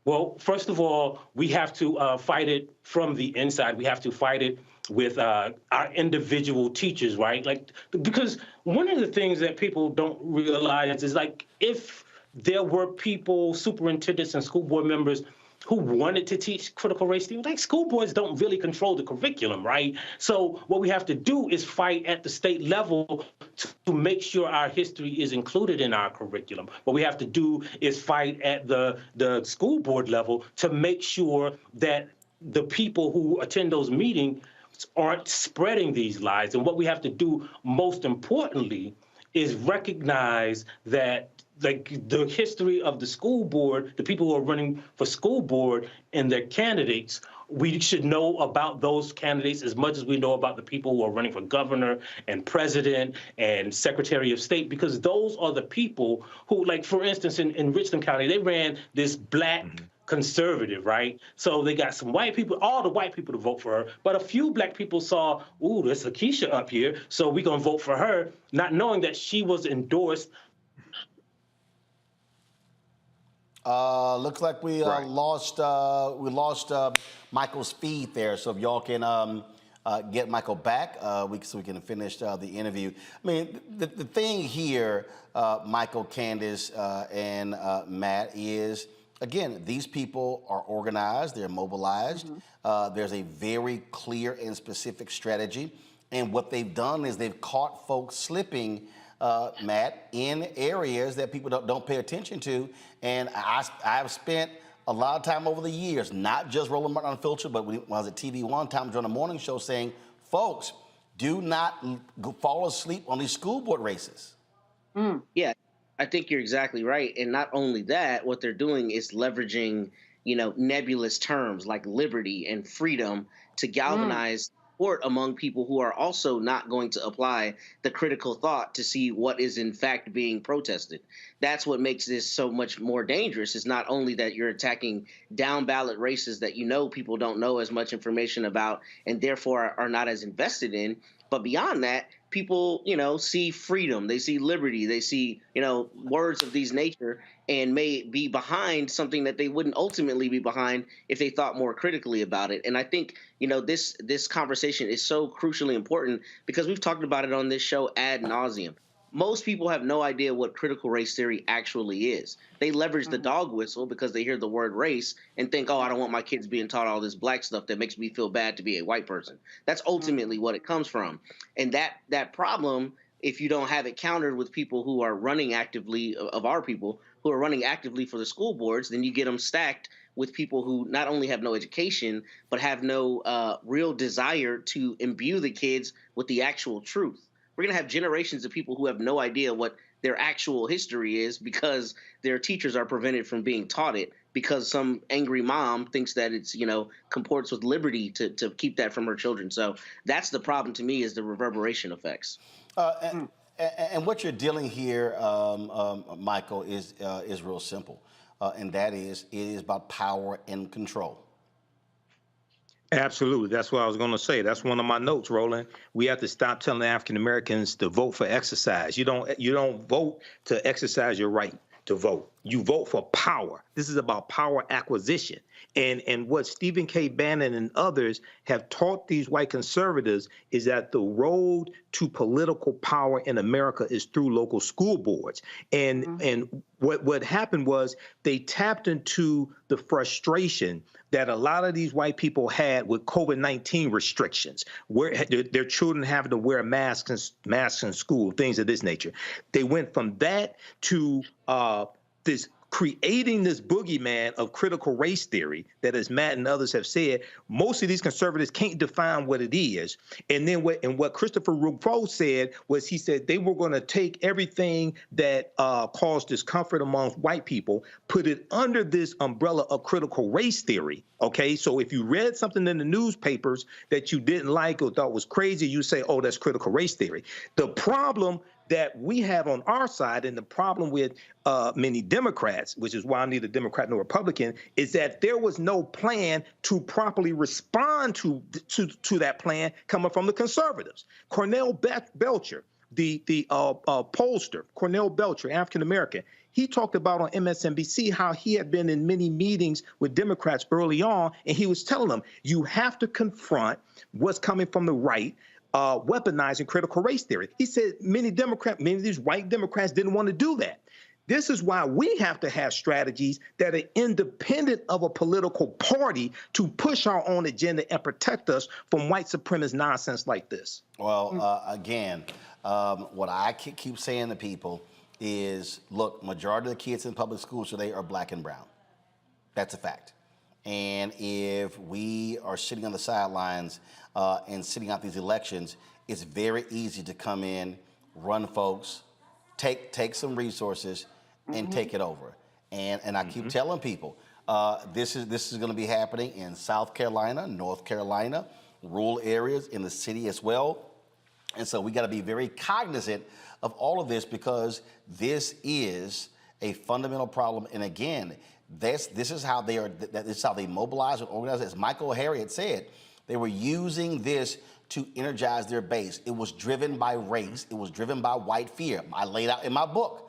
Well, first of all, we have to fight it from the inside. We have to fight it our individual teachers, right? Like, because one of the things that people don't realize is, like, if there were people, superintendents and school board members who wanted to teach critical race theory, like, school boards don't really control the curriculum, right? So what we have to do is fight at the state level to make sure our history is included in our curriculum. What we have to do is fight at the school board level to make sure that the people who attend those meetings aren't spreading these lies. And what we have to do, most importantly, is recognize that, like, the history of the school board, the people who are running for school board and their candidates, we should know about those candidates as much as we know about the people who are running for governor and president and secretary of state, because those are the people who, like, for instance, in Richland County, they ran this black conservative, right? So they got some white people, all the white people to vote for her, but a few black people saw, ooh, there's Lakeisha up here, so we're gonna vote for her, not knowing that she was endorsed. Looks like we lost Michael's feed there. So if y'all can get Michael back, so we can finish the interview. I mean, the thing here, Michael, Candace, and Matt, is, again, these people are organized, they're mobilized. There's a very clear and specific strategy. And what they've done is they've caught folks slipping, Matt, in areas that people don't pay attention to. And I've spent a lot of time over the years, not just Roland Martin Unfiltered, but when I was at TV one time during the morning show, saying, folks, do not fall asleep on these school board races. Yeah, I think you're exactly right. And not only that, what they're doing is leveraging, nebulous terms like liberty and freedom to galvanize support among people who are also not going to apply the critical thought to see what is in fact being protested. That's what makes this so much more dangerous, is not only that you're attacking down ballot races that people don't know as much information about and therefore are not as invested in, but beyond that, people, see freedom, they see liberty, they see, words of these nature, and may be behind something that they wouldn't ultimately be behind if they thought more critically about it. And I think, this conversation is so crucially important because we've talked about it on this show ad nauseum. Most people have no idea what critical race theory actually is. They leverage the dog whistle because they hear the word race and think, oh, I don't want my kids being taught all this black stuff that makes me feel bad to be a white person. That's ultimately what it comes from. And that problem, if you don't have it countered with people who are running actively, of our people, who are running actively for the school boards, then you get them stacked with people who not only have no education, but have no real desire to imbue the kids with the actual truth. We're going to have generations of people who have no idea what their actual history is because their teachers are prevented from being taught it because some angry mom thinks that it's, comports with liberty to keep that from her children. So that's the problem to me, is the reverberation effects. And what you're dealing here, Michael, is real simple. And that is, it is about power and control. Absolutely. That's what I was going to say. That's one of my notes, Roland. We have to stop telling African Americans to vote for exercise. You don't vote to exercise your right to vote. You vote for power. This is about power acquisition. And what Stephen K. Bannon and others have taught these white conservatives is that the road to political power in America is through local school boards. And what happened was they tapped into the frustration that a lot of these white people had with COVID-19 restrictions, where their children having to wear masks in school, things of this nature. They went from that to this creating this boogeyman of critical race theory that, as Matt and others have said, most of these conservatives can't define what it is. And then what Christopher Rufo said was, he said they were going to take everything that caused discomfort among white people, put it under this umbrella of critical race theory. Okay, so if you read something in the newspapers that you didn't like or thought was crazy, you say, oh, that's critical race theory. The problem that we have on our side, and the problem with many Democrats, which is why I'm neither Democrat nor Republican, is that there was no plan to properly respond to that plan coming from the conservatives. Cornell Belcher, the pollster, Cornell Belcher, African-American, he talked about on MSNBC how he had been in many meetings with Democrats early on, and he was telling them, you have to confront what's coming from the right, weaponizing critical race theory. He said many of these white Democrats didn't want to do that. This is why we have to have strategies that are independent of a political party to push our own agenda and protect us from white supremacist nonsense like this. Well, again, what I keep saying to people is, look, majority of the kids in public schools today are black and brown. That's a fact. And if we are sitting on the sidelines and sitting out these elections, it's very easy to come in, run folks, take some resources, and take it over. And I keep telling people, this is going to be happening in South Carolina, North Carolina, rural areas, in the city as well. And so we got to be very cognizant of all of this, because this is a fundamental problem. And again, this is how this is how they mobilize and organize. As Michael Harriot said, they were using this to energize their base. It was driven by race. It was driven by white fear. I laid out in my book,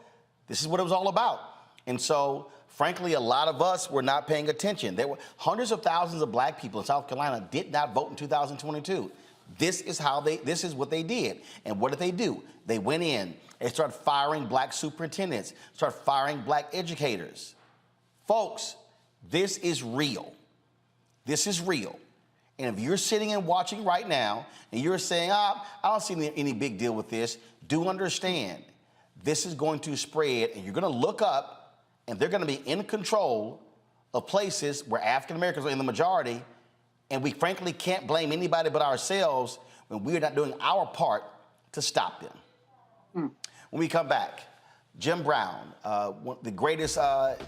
this is what it was all about. And so, frankly, a lot of us were not paying attention. There were hundreds of thousands of black people in South Carolina did not vote in 2022. This is what they did. And what did they do? They went in and started firing black superintendents, started firing black educators. Folks, this is real. This is real. And if you're sitting and watching right now and you're saying, I don't see any big deal with this, do understand this is going to spread, and you're going to look up and they're going to be in control of places where African Americans are in the majority. And we frankly can't blame anybody but ourselves when we're not doing our part to stop them. When we come back, Jim Brown, the greatest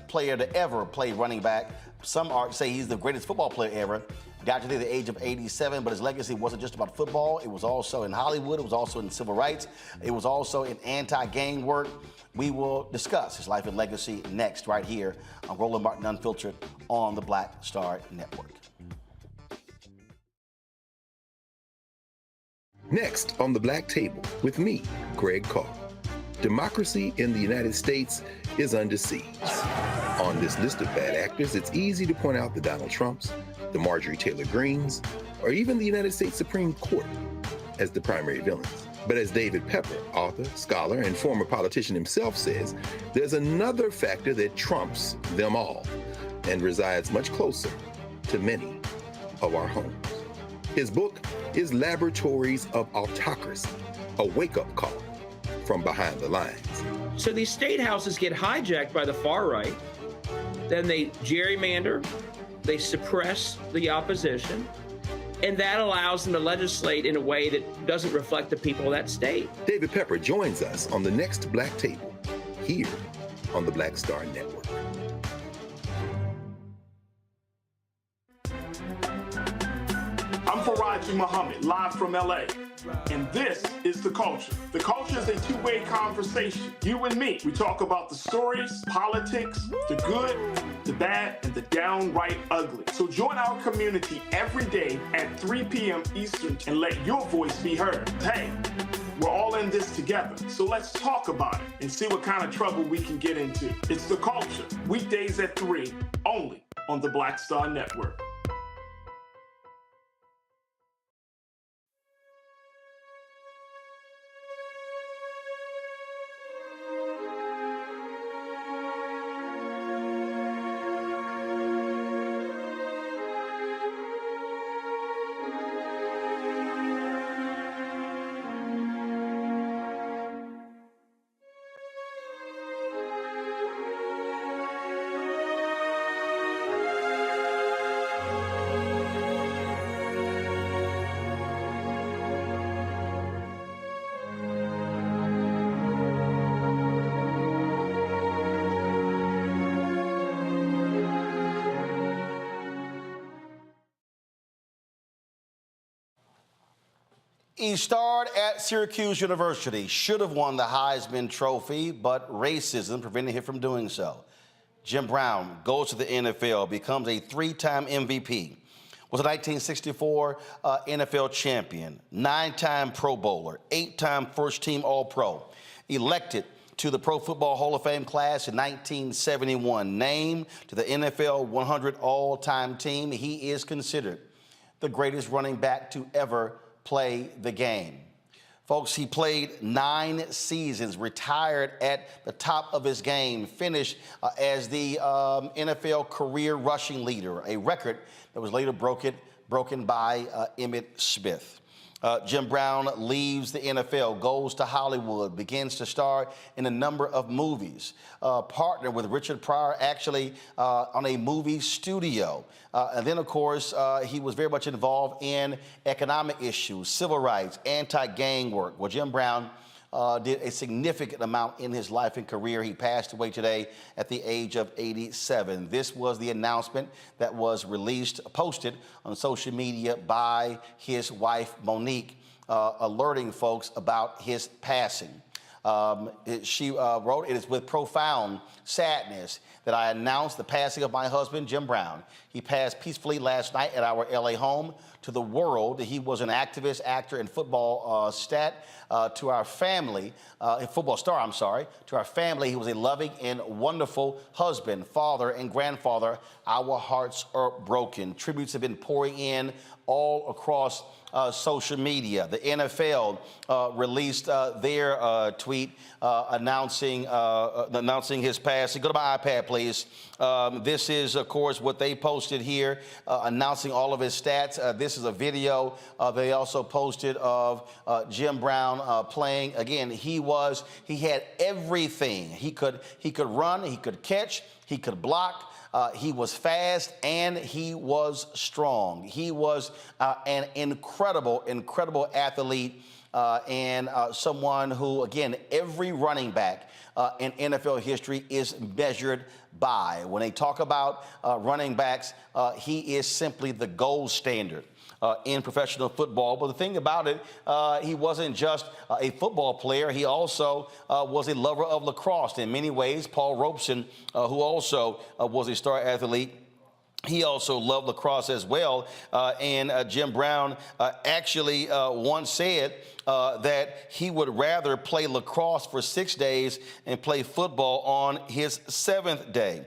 player to ever play running back. Some say he's the greatest football player ever. Died today at the age of 87, but his legacy wasn't just about football. It was also in Hollywood. It was also in civil rights. It was also in anti-gang work. We will discuss his life and legacy next, right here on Roland Martin Unfiltered on the Black Star Network. Next on the Black Table with me, Greg Carr. Democracy in the United States is under siege. On this list of bad actors, it's easy to point out the Donald Trumps, the Marjorie Taylor Greens, or even the United States Supreme Court as the primary villains. But as David Pepper, author, scholar, and former politician himself says, there's another factor that trumps them all and resides much closer to many of our homes. His book is Laboratories of Autocracy, a wake-up call from behind the lines. So these state houses get hijacked by the far right, then they gerrymander, they suppress the opposition, and that allows them to legislate in a way that doesn't reflect the people of that state. David Pepper joins us on the next Black Table, here on the Black Star Network. I'm Faraji Muhammad, live from LA. And this is The Culture. The Culture is a two-way conversation. You and me. We talk about the stories, politics, the good, the bad, and the downright ugly. So join our community every day at 3 p.m. Eastern and let your voice be heard. Hey, we're all in this together. So let's talk about it and see what kind of trouble we can get into. It's The Culture, weekdays at 3, only on the Black Star Network. He starred at Syracuse University, should have won the Heisman Trophy, but racism prevented him from doing so. Jim Brown goes to the NFL, becomes a 3-time MVP. was a 1964 NFL champion, 9-time Pro Bowler, 8-time first-team All-Pro, elected to the Pro Football Hall of Fame class in 1971, named to the NFL 100 all-time team. He is considered the greatest running back to ever play the game. Folks, he played 9 seasons, retired at the top of his game, finished as the NFL career rushing leader, a record that was later broken by Emmitt Smith. Jim Brown leaves the NFL, goes to Hollywood, begins to star in a number of movies, partnered with Richard Pryor actually on a movie studio. And then, of course, he was very much involved in economic issues, civil rights, anti-gang work. Well, Jim Brown did a significant amount in his life and career. He passed away today at the age of 87. This was the announcement that was posted on social media by his wife, Monique, alerting folks about his passing. She wrote, "It is with profound sadness that I announce the passing of my husband, Jim Brown. He passed peacefully last night at our LA home. To the world, he was an activist, actor, and football to our family, football star, I'm sorry. To our family, he was a loving and wonderful husband, father, and grandfather. Our hearts are broken." Tributes have been pouring in all across social media. The NFL released their tweet announcing his passing. Go to my iPad, please. This is, of course, what they posted here, announcing all of his stats. This is a video they also posted of Jim Brown playing. Again, he had everything. He could run, he could catch, he could block. He was fast and he was strong. He was an incredible athlete and someone who, again, every running back in NFL history is measured by. When they talk about running backs, he is simply the gold standard in professional football. But the thing about it, he wasn't just a football player. He also was a lover of lacrosse in many ways. Paul Robeson, who also was a star athlete, he also loved lacrosse as well. And Jim Brown actually once said that he would rather play lacrosse for 6 days and play football on his 7th day.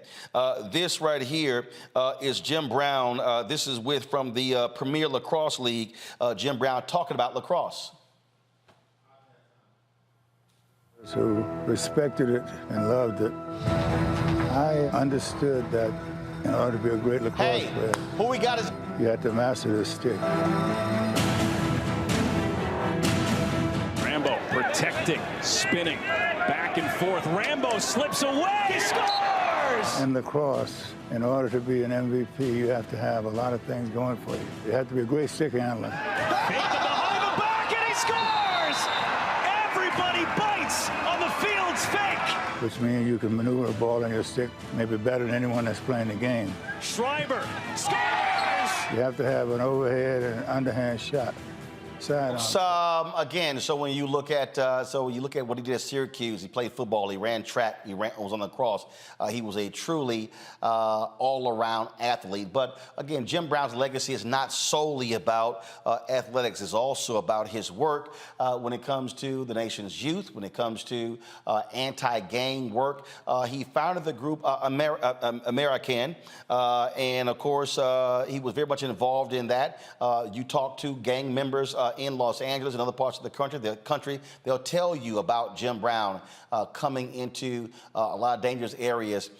This right here is Jim Brown. This is from the Premier Lacrosse League, Jim Brown talking about lacrosse. Who respected it and loved it. I understood that in order to be a great lacrosse player, who we got is you have to master the stick. Rambo protecting, spinning, back and forth. Rambo slips away, scores! In lacrosse, in order to be an MVP, you have to have a lot of things going for you. You have to be a great stick handler. Beat the behind the back, and he scores! Everybody bites on the field's fake. Which means you can maneuver a ball on your stick maybe better than anyone that's playing the game. Schreiber scores! You have to have an overhead and an underhand shot. Again, so when you look at what he did at Syracuse, he played football, he ran track, was on the cross. He was a truly all-around athlete. But again, Jim Brown's legacy is not solely about athletics. It's also about his work when it comes to the nation's youth, when it comes to anti-gang work. He founded the group American, and of course, he was very much involved in that. You talk to gang members in Los Angeles and other parts of the country, they'll tell you about Jim Brown coming into a lot of dangerous areas,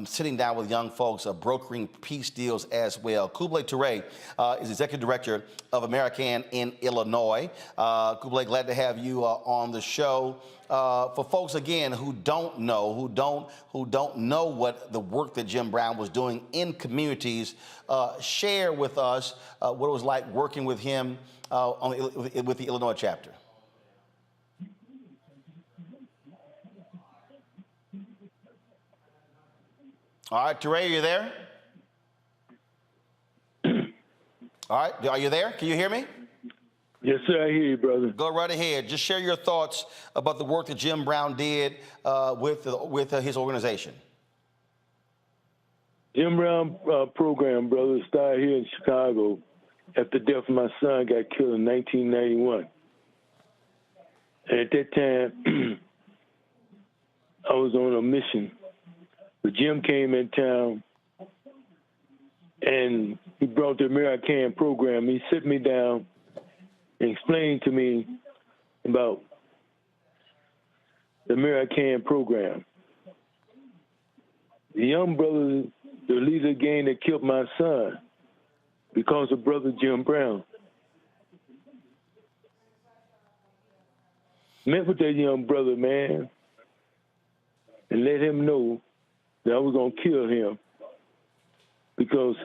sitting down with young folks, brokering peace deals as well. Kublai Toure is executive director of American in Illinois. Kublai, glad to have you on the show. For folks again who don't know what the work that Jim Brown was doing in communities, share with us what it was like working with him with the Illinois chapter. All right, Toure, are you there? All right, are you there? Can you hear me? Yes, sir, I hear you, brother. Go right ahead. Just share your thoughts about the work that Jim Brown did with his organization. Jim Brown program, brother, started here in Chicago after the death of my son got killed in 1991. And at that time, I was on a mission. But Jim came in town, and he brought the American program. He sit me down and explained to me about the American program. The young brother, the leader of the gang that killed my son because of brother Jim Brown. Met with that young brother, man, and let him know that I was going to kill him because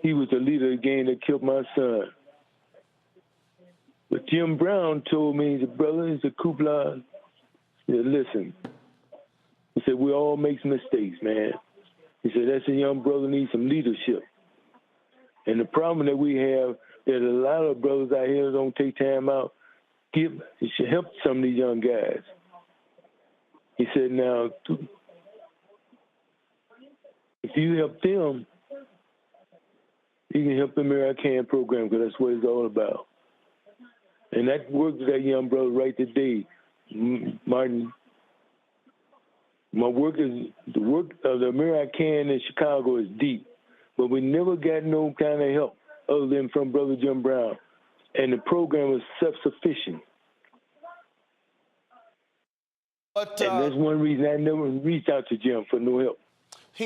he was the leader of the gang that killed my son. But Jim Brown told me, he said, brother, he said, Kubla, he said, listen. He said, we all make mistakes, man. He said, that's a young brother needs some leadership. And the problem that we have, that a lot of brothers out here don't take time out, you should help some of these young guys. He said, now, if you help them, you can help the American program, because that's what it's all about. And that worked with that young brother right today, Martin. The work of the American in Chicago is deep, but we never got no kind of help other than from Brother Jim Brown. And the program was self-sufficient. But, and that's one reason I never reached out to Jim for no help.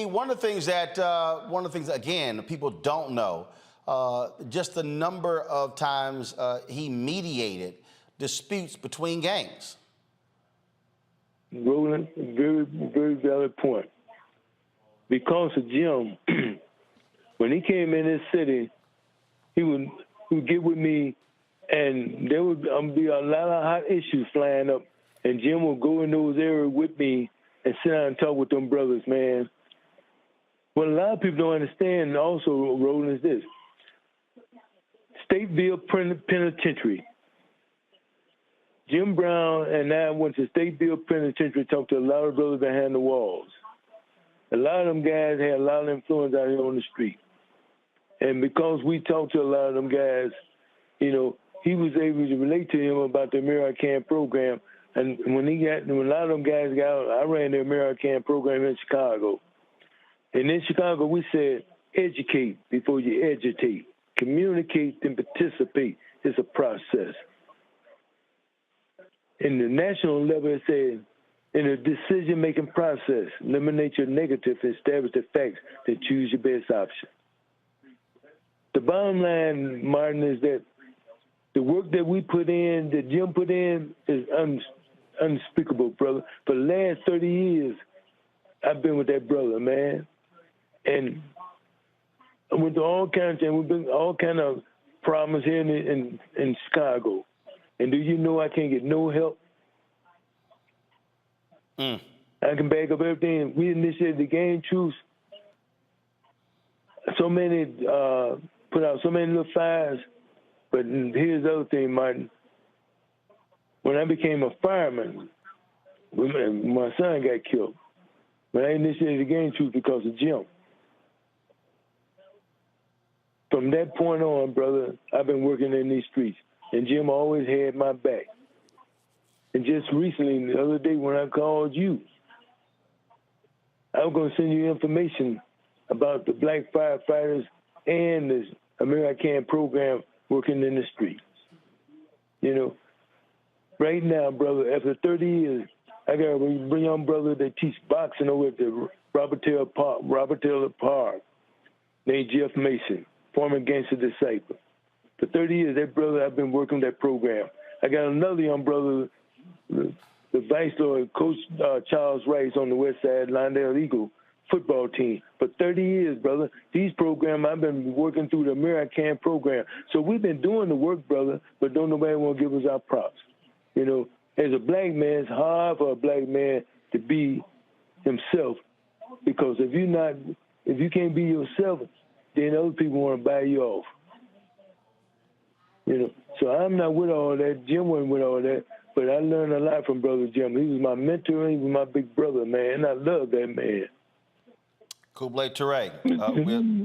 One of the things that, again, people don't know, just the number of times he mediated disputes between gangs. Roland, very, very valid point. Because of Jim, when he came in this city, he would get with me, and there would be a lot of hot issues flying up, and Jim would go in those areas with me and sit down and talk with them brothers, man. What a lot of people don't understand also, Roland, is this. Stateville Penitentiary. Jim Brown and I went to Stateville Penitentiary, talked to a lot of brothers behind the walls. A lot of them guys had a lot of influence out here on the street. And because we talked to a lot of them guys, you know, he was able to relate to him about the American program. And when a lot of them guys got out, I ran the American program in Chicago. And in Chicago, we said, educate before you agitate. Communicate and participate. It's a process. In the national level, it says, in a decision-making process, eliminate your negative and establish the facts, then choose your best option. The bottom line, Martin, is that the work that we put in, that Jim put in, is unspeakable, brother. For the last 30 years, I've been with that brother, man. And I went through all kinds of things. We've been all kind of problems here in Chicago. And do you know I can't get no help? I can back up everything. We initiated the Game Truth. So many, put out so many little fires. But here's the other thing, Martin. When I became a fireman, when my son got killed, but I initiated the Game Truth because of Jim. From that point on, brother, I've been working in these streets. And Jim always had my back. And just recently, the other day when I called you, I was going to send you information about the black firefighters and this American program working in the streets. You know, right now, brother, after 30 years, I got a young brother that teaches boxing over at the Robert Taylor Park named Jeff Mason, former gangster disciple. For 30 years, that brother, I've been working that program. I got another young brother, the Vice Lord, Coach Charles Rice on the West Side, Lindale Eagle football team. For 30 years, brother, these programs, I've been working through the American program. So we've been doing the work, brother, but don't nobody want to give us our props. You know, as a black man, it's hard for a black man to be himself, because if you can't be yourself, then other people want to buy you off. You know, so I'm not with all that. Jim wasn't with all that, but I learned a lot from Brother Jim. He was my mentor, and he was my big brother, man, and I love that man. Kublai Ture,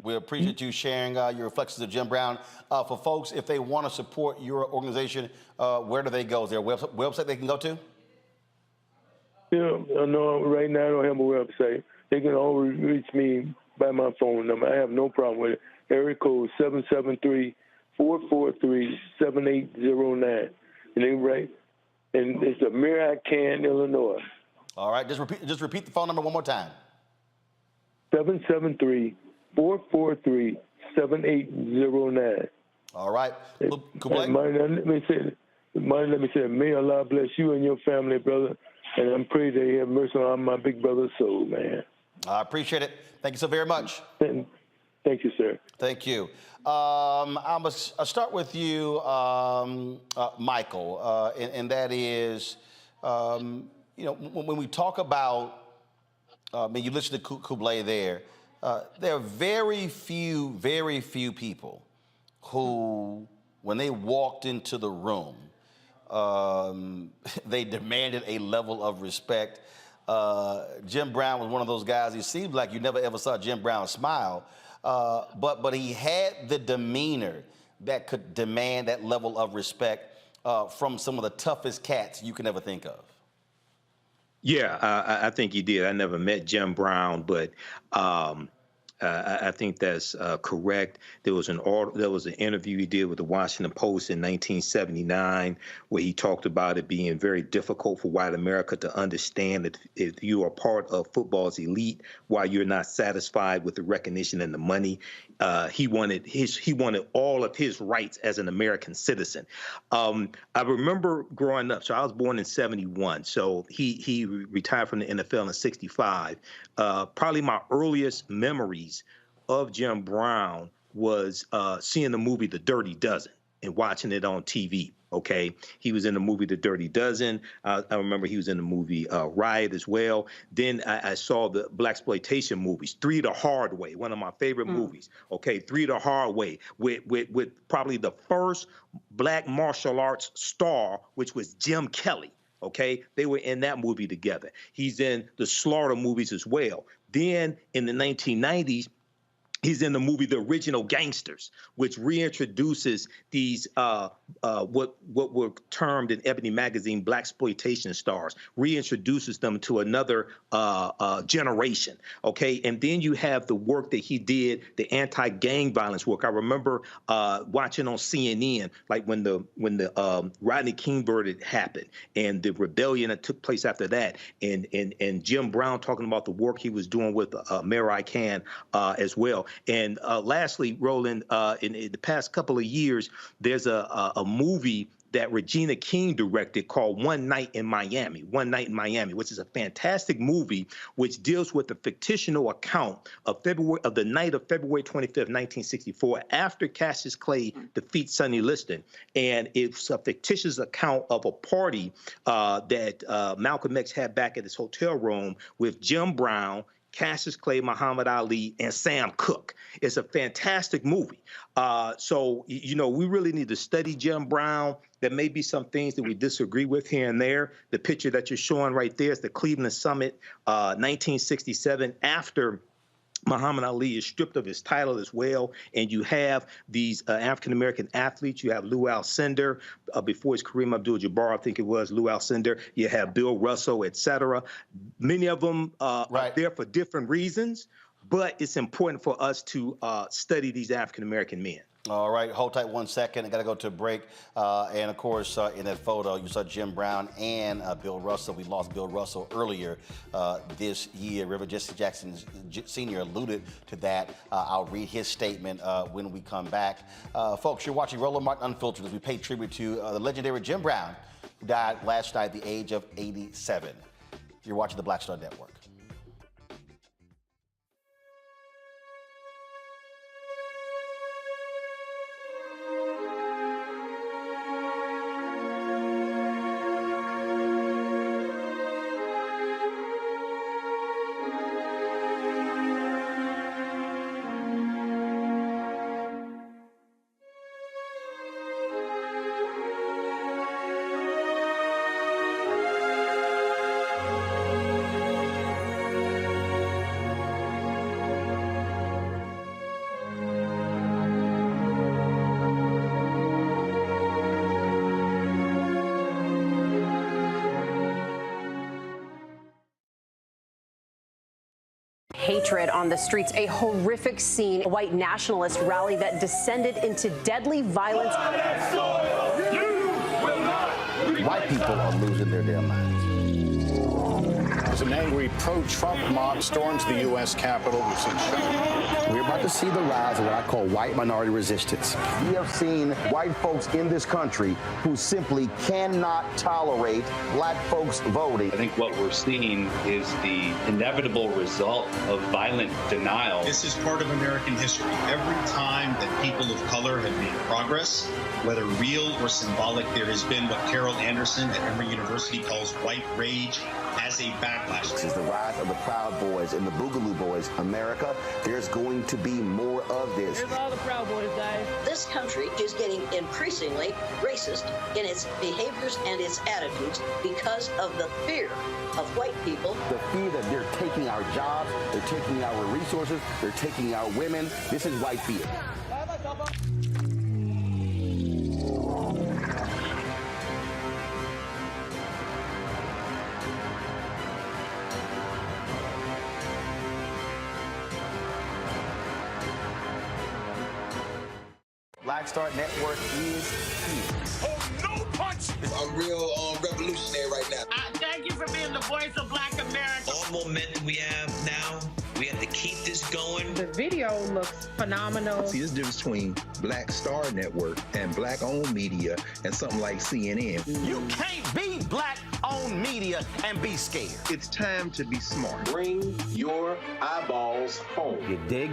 we appreciate you sharing your reflections of Jim Brown. For folks, if they want to support your organization, where do they go? Is there a website they can go to? Yeah, no, right now I don't have a website. They can always reach me by my phone number. I have no problem with it. Area code 773-443-7809. And they right, and it's American, Illinois. All right, just repeat the phone number one more time. 773-443-7809. All right. Martin, let me say, may Allah bless you and your family, brother. And I'm praying that He have mercy on my big brother's soul, man. I appreciate it. Thank you so very much. Thank you, sir. Thank you. I'll start with you, Michael, and that is, when we talk about, you listen to Kublai there are very few people who, when they walked into the room, they demanded a level of respect. Jim Brown was one of those guys. It seemed like you never ever saw Jim Brown smile, but he had the demeanor that could demand that level of respect from some of the toughest cats you can ever think of. Yeah, I think he did. I never met Jim Brown, but I think that's correct. There was an interview he did with the Washington Post in 1979 where he talked about it being very difficult for white America to understand that if you are part of football's elite, why you're not satisfied with the recognition and the money. He wanted all of his rights as an American citizen. I remember growing up. So I was born in '71. So he retired from the NFL in '65. Probably my earliest memories of Jim Brown was seeing the movie The Dirty Dozen and watching it on TV. Okay, he was in the movie The Dirty Dozen. I remember he was in the movie Riot as well. Then I saw the blaxploitation movies, Three the Hard Way, one of my favorite movies. Okay, Three the Hard Way with probably the first black martial arts star, which was Jim Kelly. Okay, they were in that movie together. He's in the Slaughter movies as well. Then in the 1990s, he's in the movie The Original Gangsters, which reintroduces these what were termed in Ebony magazine blaxploitation stars, reintroduces them to another generation. Okay, and then you have the work that he did, the anti-gang violence work. I remember watching on CNN, like when the Rodney King verdict happened and the rebellion that took place after that, and Jim Brown talking about the work he was doing with Mary Khan as well. And lastly, Roland, in the past couple of years, there's a movie that Regina King directed called One Night in Miami, which is a fantastic movie which deals with the fictional account of the night of February 25th, 1964, after Cassius Clay defeats Sonny Liston. And it's a fictitious account of a party that Malcolm X had back at his hotel room with Jim Brown, Cassius Clay, Muhammad Ali, and Sam Cooke. It's a fantastic movie. So, we really need to study Jim Brown. There may be some things that we disagree with here and there. The picture that you're showing right there is the Cleveland Summit, 1967, after Muhammad Ali is stripped of his title as well, and you have these African-American athletes. You have Lou Alcindor, before it's Kareem Abdul-Jabbar, I think it was Lou Alcindor. You have Bill Russell, et cetera. Many of them are there for different reasons, but it's important for us to study these African-American men. All right, hold tight 1 second. I got to go to a break. And of course, in that photo, you saw Jim Brown and Bill Russell. We lost Bill Russell earlier this year. Reverend Jesse Jackson Sr. alluded to that. I'll read his statement when we come back. Folks, you're watching Roland Martin Unfiltered as we pay tribute to the legendary Jim Brown, who died last night at the age of 87. You're watching the Black Star Network. hatred on the streets, a horrific scene, a white nationalist rally that descended into deadly violence. White people are losing their damn minds. As an angry pro-Trump mob storms the U.S. Capitol, we're about to see the rise of what I call white minority resistance. We have seen white folks in this country who simply cannot tolerate black folks voting. I think what we're seeing is the inevitable result of violent denial. This is part of American history. Every time that people of color have made progress, whether real or symbolic, there has been what Carol Anderson at Emory University calls white rage as a backlash. This is the rise of the Proud Boys and the Boogaloo Boys. America, there's going to be more of this. Here's all the Proud Boys, guys. This country is getting increasingly racist in its behaviors and its attitudes because of the fear of white people. The fear that they're taking our jobs, they're taking our resources, they're taking our women. This is white fear. Black Star Network is here. Oh, no punch! I'm real revolutionary right now. Thank you for being the voice of Black America. All momentum we have now, we have to keep this going. The video looks phenomenal. See, there's a difference between Black Star Network and black-owned media and something like CNN. You can't be black-owned media and be scared. It's time to be smart. Bring your eyeballs home. You dig?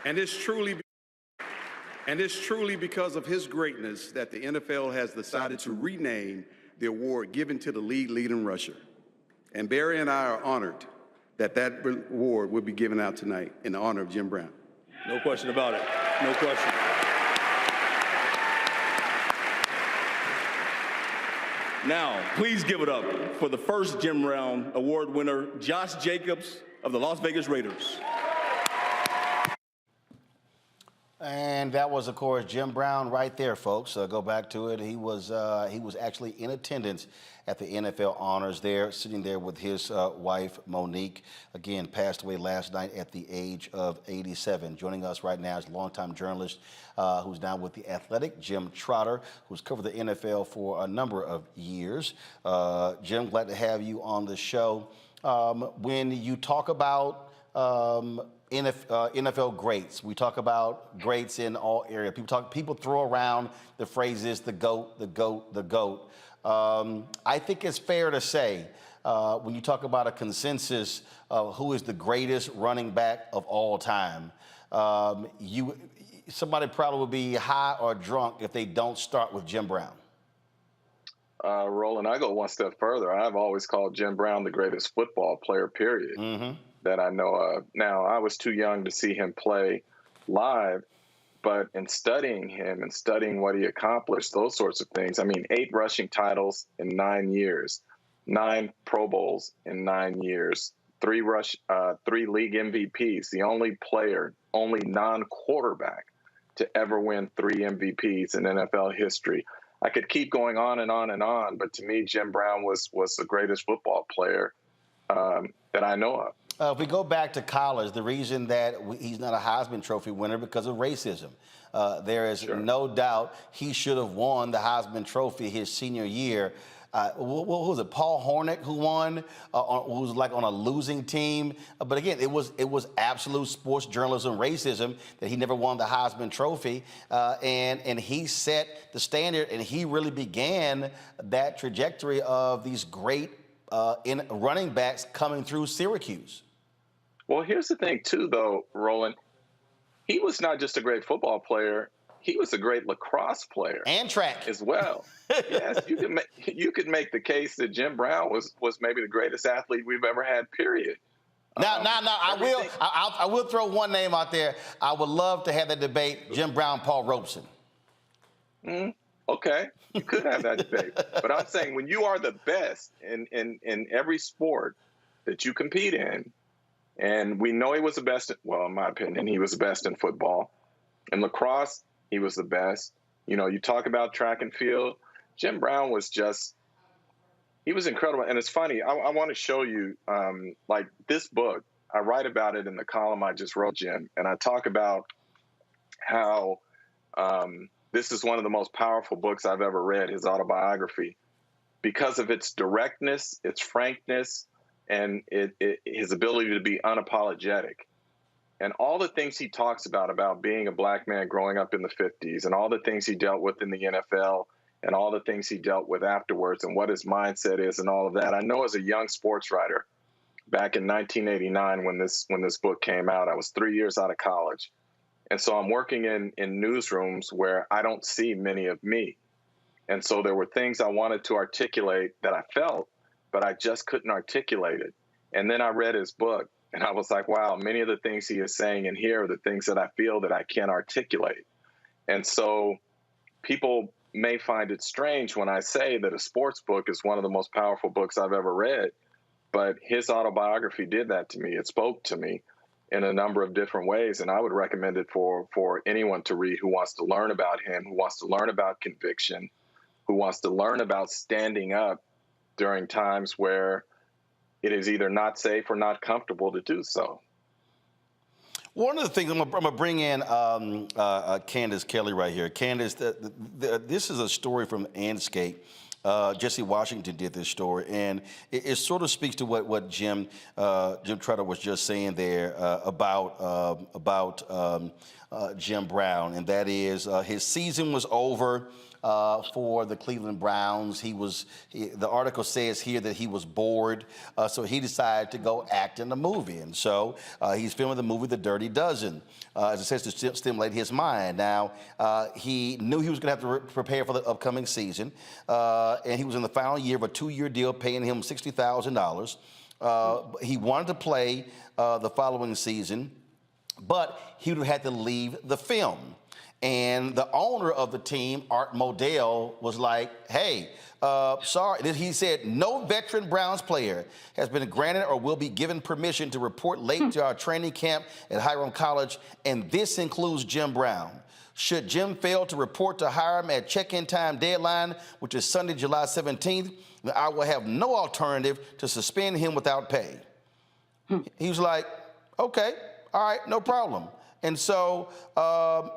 And it's truly because of his greatness that the NFL has decided to rename the award given to the league leading rusher. And Barry and I are honored that that award will be given out tonight in honor of Jim Brown. No question about it. No question. Now, please give it up for the first Jim Brown Award winner, Josh Jacobs of the Las Vegas Raiders. And that was, of course, Jim Brown right there, folks. Go back to it. He was actually in attendance at the NFL honors there, sitting there with his wife, Monique. Again, passed away last night at the age of 87. Joining us right now is longtime journalist who's now with The Athletic, Jim Trotter, who's covered the NFL for a number of years. Jim, glad to have you on the show. When you talk about NFL greats, we talk about greats in all areas. People throw around the phrases the GOAT, the GOAT, the GOAT. I think it's fair to say when you talk about a consensus of who is the greatest running back of all time, somebody probably would be high or drunk if they don't start with Jim Brown. Roland, I go one step further. I've always called Jim Brown the greatest football player, period, that I know of. Now, I was too young to see him play live, but in studying him and studying what he accomplished, those sorts of things, I mean, 8 rushing titles in 9 years, 9 Pro Bowls in 9 years, 3 league MVPs, the only non-quarterback to ever win 3 MVPs in NFL history. I could keep going on and on and on, but to me, Jim Brown was the greatest football player that I know of. If we go back to college, the reason that he's not a Heisman Trophy winner because of racism. There is no doubt he should have won the Heisman Trophy his senior year. What was it? Paul Hornick who won, who was like on a losing team. But again, it was absolute sports journalism racism that he never won the Heisman Trophy, and he set the standard, and he really began that trajectory of these great running backs coming through Syracuse. Well, here's the thing, too, though, Roland. He was not just a great football player. He was a great lacrosse player. And track. As well. Yes, you could make the case that Jim Brown was maybe the greatest athlete we've ever had, period. Now, I will throw one name out there. I would love to have that debate, Jim Brown, Paul Robeson. Okay, you could have that debate. But I'm saying when you are the best in every sport that you compete in, and we know he was the best, well, in my opinion, he was the best in football. In lacrosse, he was the best. You know, you talk about track and field, Jim Brown was just, he was incredible. And it's funny, I want to show you, like this book, I write about it in the column I just wrote, Jim, and I talk about how this is one of the most powerful books I've ever read, his autobiography, because of its directness, its frankness, and his ability to be unapologetic. And all the things he talks about being a black man growing up in the 50s, and all the things he dealt with in the NFL, and all the things he dealt with afterwards, and what his mindset is, and all of that. I know as a young sports writer, back in 1989 when this book came out, I was 3 years out of college. And so I'm working in newsrooms where I don't see many of me. And so there were things I wanted to articulate that I felt, but I just couldn't articulate it. And then I read his book, and I was like, wow, many of the things he is saying in here are the things that I feel that I can't articulate. And so people may find it strange when I say that a sports book is one of the most powerful books I've ever read, but his autobiography did that to me. It spoke to me in a number of different ways, and I would recommend it for anyone to read who wants to learn about him, who wants to learn about conviction, who wants to learn about standing up during times where it is either not safe or not comfortable to do so. One of the things, I'm gonna bring in Candace Kelly right here. Candace, this is a story from Anscape. Jesse Washington did this story, and it sort of speaks to what Jim Trotter was just saying there about Jim Brown, and that is his season was over for the Cleveland Browns. The article says here that he was bored, so he decided to go act in the movie. And so he's filming the movie The Dirty Dozen, as it says, to stimulate his mind. Now, he knew he was going to have to prepare for the upcoming season, and he was in the final year of a 2-year deal paying him $60,000. He wanted to play the following season, but he would have had to leave the film. And the owner of the team, Art Modell, was like, hey, sorry. He said, no veteran Browns player has been granted or will be given permission to report late to our training camp at Hiram College, and this includes Jim Brown. Should Jim fail to report to Hiram at check-in time deadline, which is Sunday, July 17th, then I will have no alternative to suspend him without pay. He was like, okay, all right, no problem. And so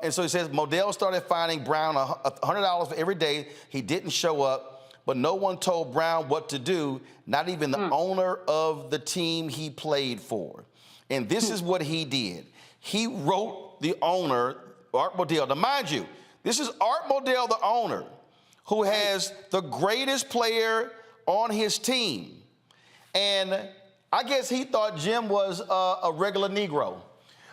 he says Modell started fining Brown $100 for every day he didn't show up, but no one told Brown what to do, not even the owner of the team he played for. And this is what he did. He wrote the owner, Art Modell. Now, mind you, this is Art Modell, the owner, who has the greatest player on his team. And I guess he thought Jim was a regular Negro.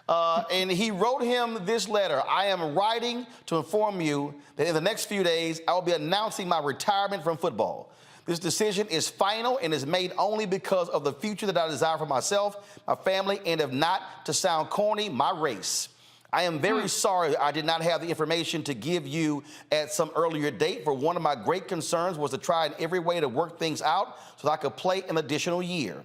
And he wrote him this letter. I am writing to inform you that in the next few days, I will be announcing my retirement from football. This decision is final and is made only because of the future that I desire for myself, my family, and if not, to sound corny, my race. I am very sorry I did not have the information to give you at some earlier date, for one of my great concerns was to try in every way to work things out so that I could play an additional year.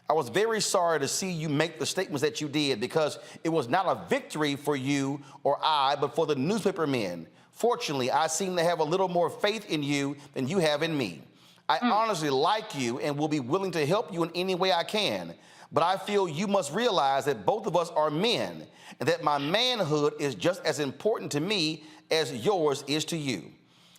I was very sorry to see you make the statements that you did, because it was not a victory for you or I, but for the newspaper men. Fortunately, I seem to have a little more faith in you than you have in me. I honestly like you and will be willing to help you in any way I can, but I feel you must realize that both of us are men and that my manhood is just as important to me as yours is to you.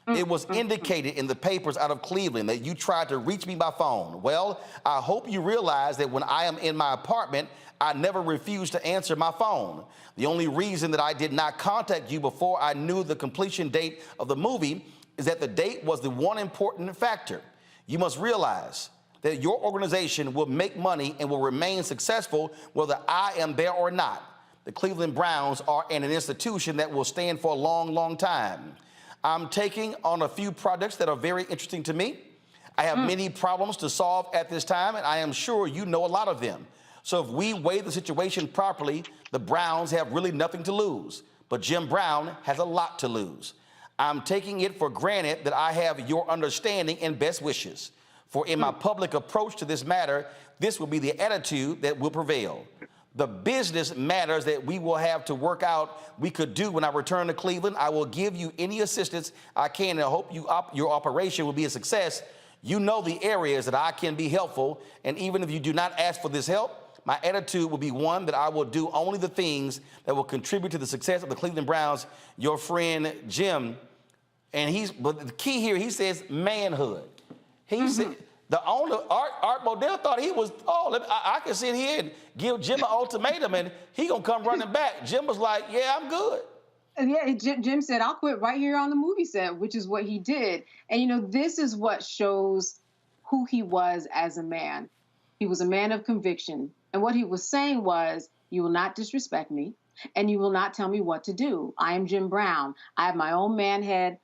It was indicated in the papers out of Cleveland that you tried to reach me by phone. Well, I hope you realize that when I am in my apartment, I never refuse to answer my phone. The only reason that I did not contact you before I knew the completion date of the movie is that the date was the one important factor. You must realize that your organization will make money and will remain successful whether I am there or not. The Cleveland Browns are an institution that will stand for a long, long time. I'm taking on a few projects that are very interesting to me. I have many problems to solve at this time, and I am sure you know a lot of them. So if we weigh the situation properly, the Browns have really nothing to lose. But Jim Brown has a lot to lose. I'm taking it for granted that I have your understanding and best wishes. For in my public approach to this matter, this will be the attitude that will prevail. The business matters that we will have to work out we could do when I return to Cleveland. I will give you any assistance I can, and I hope your operation will be a success. You know the areas that I can be helpful, and even if you do not ask for this help, my attitude will be one that I will do only the things that will contribute to the success of the Cleveland Browns. Your friend Jim, but the key here, he says manhood. He said, the owner, Art Modell, thought he was, I can sit here and give Jim an ultimatum and he gonna come running back. Jim was like, yeah, I'm good. Yeah, Jim said, I'll quit right here on the movie set, which is what he did. And, this is what shows who he was as a man. He was a man of conviction. And what he was saying was, you will not disrespect me, and you will not tell me what to do. I am Jim Brown. I have my own manhood,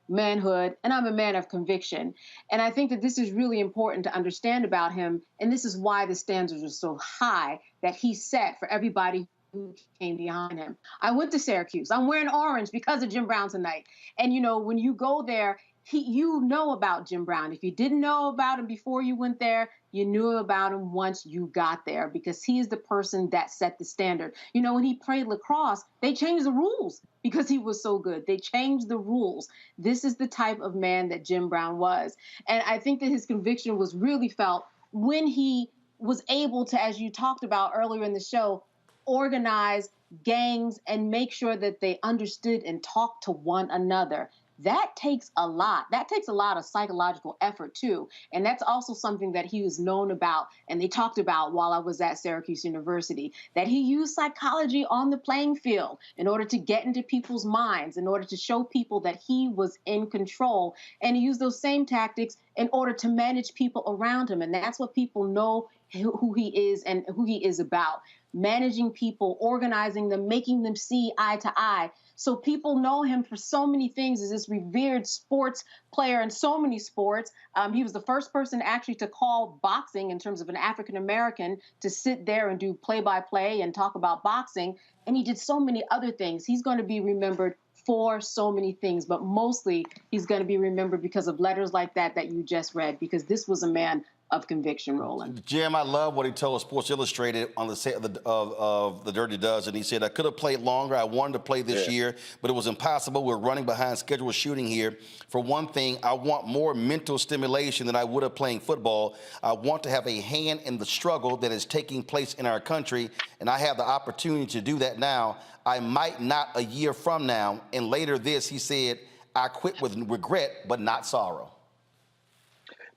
and I'm a man of conviction. And I think that this is really important to understand about him, and this is why the standards are so high that he set for everybody who came behind him. I went to Syracuse. I'm wearing orange because of Jim Brown tonight. And, when you go there, you know about Jim Brown. If you didn't know about him before you went there, you knew about him once you got there because he's the person that set the standard. When he played lacrosse, they changed the rules because he was so good. They changed the rules. This is the type of man that Jim Brown was. And I think that his conviction was really felt when he was able to, as you talked about earlier in the show, organize gangs and make sure that they understood and talked to one another. That takes a lot. That takes a lot of psychological effort, too. And that's also something that he was known about, and they talked about while I was at Syracuse University, that he used psychology on the playing field in order to get into people's minds, in order to show people that he was in control. And he used those same tactics in order to manage people around him. And that's what people know who he is and who he is about. Managing people, organizing them, making them see eye to eye. So people know him for so many things as this revered sports player in so many sports. He was the first person actually to call boxing in terms of an African-American to sit there and do play-by-play and talk about boxing. And he did so many other things. He's going to be remembered for so many things, but mostly he's going to be remembered because of letters like that you just read, because this was a man of conviction, Roland. Jim, I love what he told Sports Illustrated on the set of the Dirty Dozen. He said, I could have played longer. I wanted to play this year, but it was impossible. We're running behind scheduled shooting here. For one thing, I want more mental stimulation than I would have playing football. I want to have a hand in the struggle that is taking place in our country, and I have the opportunity to do that now. I might not a year from now. And later this, he said, I quit with regret, but not sorrow.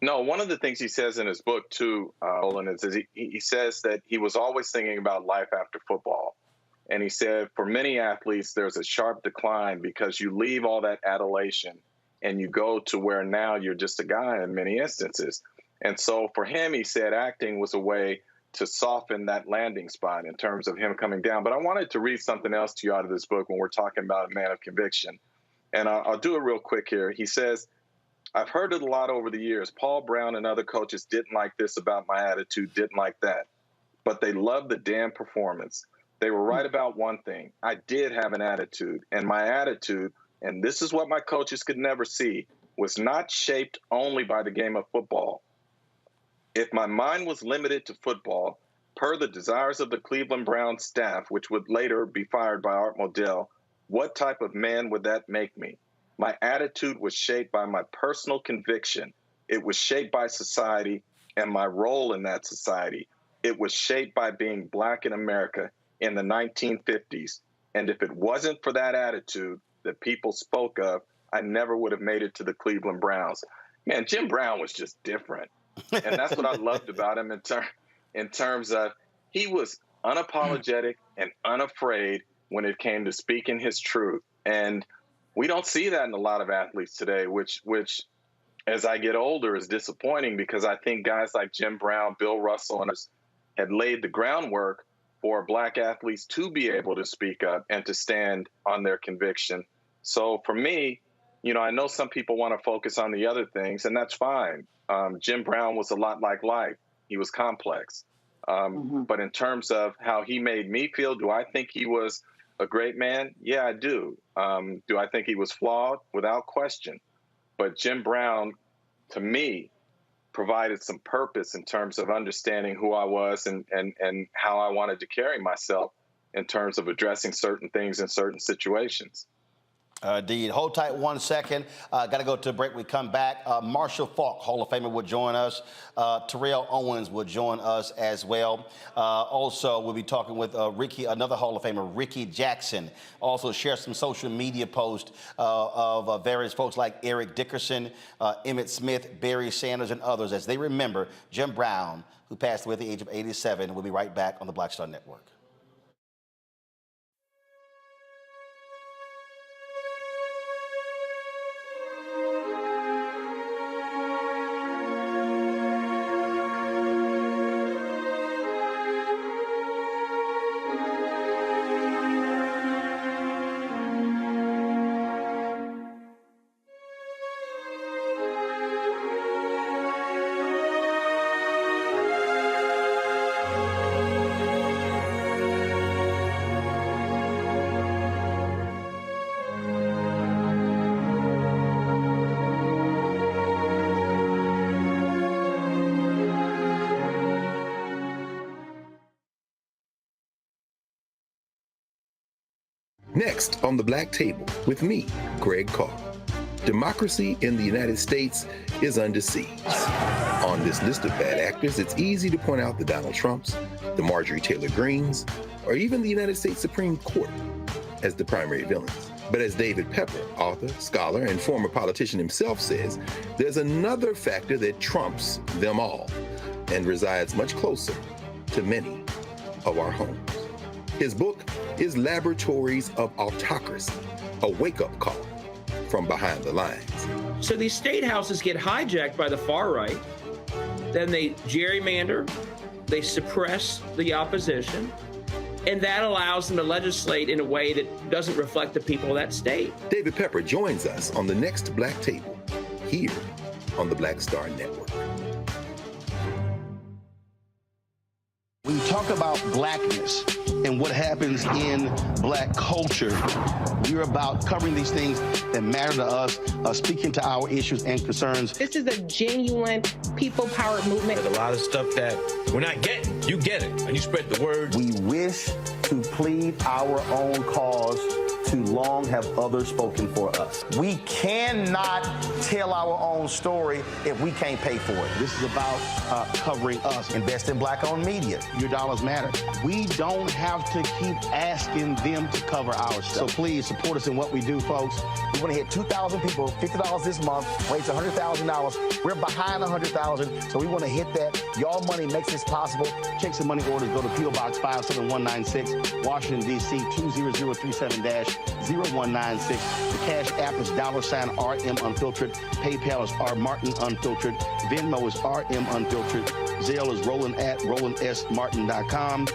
No, one of the things he says in his book, too, Olin, is he says that he was always thinking about life after football. And he said, for many athletes, there's a sharp decline because you leave all that adulation and you go to where now you're just a guy in many instances. And so for him, he said acting was a way to soften that landing spot in terms of him coming down. But I wanted to read something else to you out of this book when we're talking about a man of conviction. And I'll do it real quick here. He says, I've heard it a lot over the years. Paul Brown and other coaches didn't like this about my attitude, didn't like that. But they loved the damn performance. They were right about one thing. I did have an attitude. And my attitude, and this is what my coaches could never see, was not shaped only by the game of football. If my mind was limited to football, per the desires of the Cleveland Browns staff, which would later be fired by Art Modell, what type of man would that make me? My attitude was shaped by my personal conviction. It was shaped by society and my role in that society. It was shaped by being black in America in the 1950s. And if it wasn't for that attitude that people spoke of, I never would have made it to the Cleveland Browns. Man, Jim Brown was just different. And that's what I loved about him in terms of he was unapologetic and unafraid when it came to speaking his truth. And we don't see that in a lot of athletes today, which as I get older is disappointing because I think guys like Jim Brown, Bill Russell, and others had laid the groundwork for Black athletes to be able to speak up and to stand on their conviction. So for me, you know, I know some people want to focus on the other things, and that's fine. Jim Brown was a lot like life. He was complex. But in terms of how he made me feel, do I think he was a great man? Yeah, I do. Do I think he was flawed? Without question. But Jim Brown, to me, provided some purpose in terms of understanding who I was and how I wanted to carry myself in terms of addressing certain things in certain situations. Indeed. Hold tight 1 second. Got to go to a break. We come back. Marshall Faulk, Hall of Famer, will join us. Terrell Owens will join us as well. Also, we'll be talking with Ricky, another Hall of Famer, Ricky Jackson. Also, share some social media posts of various folks like Eric Dickerson, Emmett Smith, Barry Sanders, and others as they remember Jim Brown, who passed away at the age of 87. We'll be right back on the Black Star Network. Next on the Black Table with me, Greg Carr. Democracy in the United States is under siege. On this list of bad actors, it's easy to point out the Donald Trumps, the Marjorie Taylor Greens, or even the United States Supreme Court as the primary villains. But as David Pepper, author, scholar, and former politician himself says, there's another factor that trumps them all and resides much closer to many of our homes. His book is Laboratories of Autocracy, a wake-up call from behind the lines. So these state houses get hijacked by the far right, then they gerrymander, they suppress the opposition, and that allows them to legislate in a way that doesn't reflect the people of that state. David Pepper joins us on the next Black Table, here on the Black Star Network. When you talk about blackness and what happens in black culture, we're about covering these things that matter to us, speaking to our issues and concerns. This is a genuine people-powered movement. There's a lot of stuff that we're not getting. You get it, and you spread the word. We wish to plead our own cause. Too long have others spoken for us. We cannot tell our own story if we can't pay for it. This is about covering us. Invest in black-owned media. Your dollars matter. We don't have to keep asking them to cover our stuff. So please support us in what we do, folks. We want to hit 2,000 people, $50 this month, raise $100,000. We're behind 100,000, so we want to hit that. Y'all money makes this possible. Check some money orders. Go to P.O. Box 57196, Washington, D.C. 20037-0196. The Cash App is $RM Unfiltered. PayPal is R Martin Unfiltered. Venmo is RM Unfiltered. Zelle is Roland@RolandSMartin.com.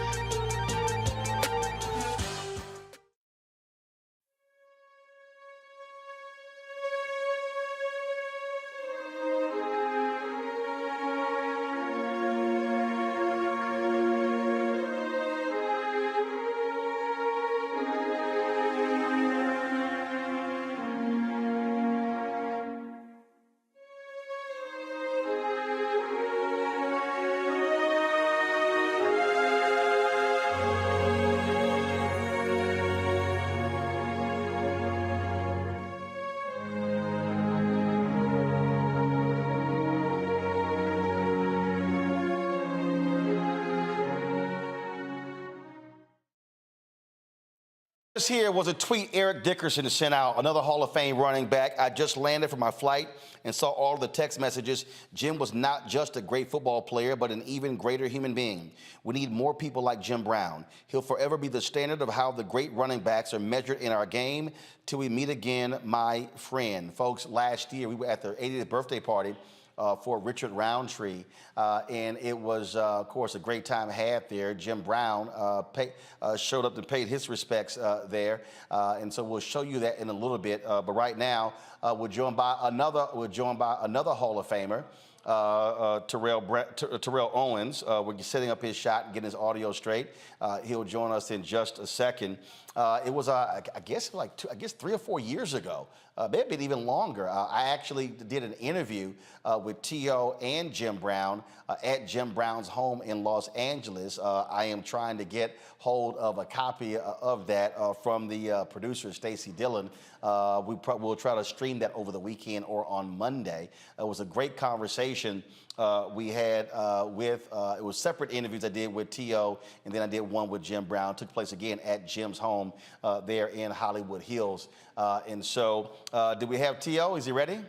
This here was a tweet Eric Dickerson sent out, another Hall of Fame running back. I just landed from my flight and saw all the text messages. Jim was not just a great football player, but an even greater human being. We need more people like Jim Brown. He'll forever be the standard of how the great running backs are measured in our game. Till we meet again, my friend. Folks, last year we were at their 80th birthday party for Richard Roundtree, and it was, of course, a great time had there. Jim Brown showed up and paid his respects there, and so we'll show you that in a little bit. But right now, we're joined by another Hall of Famer, Terrell Owens. We're setting up his shot and getting his audio straight. He'll join us in just a second. It was, I guess 3 or 4 years ago, maybe even longer. I actually did an interview with T.O. and Jim Brown at Jim Brown's home in Los Angeles. I am trying to get hold of a copy of that from the producer, Stacey Dillon. We'll try to stream that over the weekend or on Monday. It was a great conversation we had it was separate interviews I did with T.O. and then I did one with Jim Brown. It took place again at Jim's home there in Hollywood Hills. And so, do we have T.O.? Is he ready?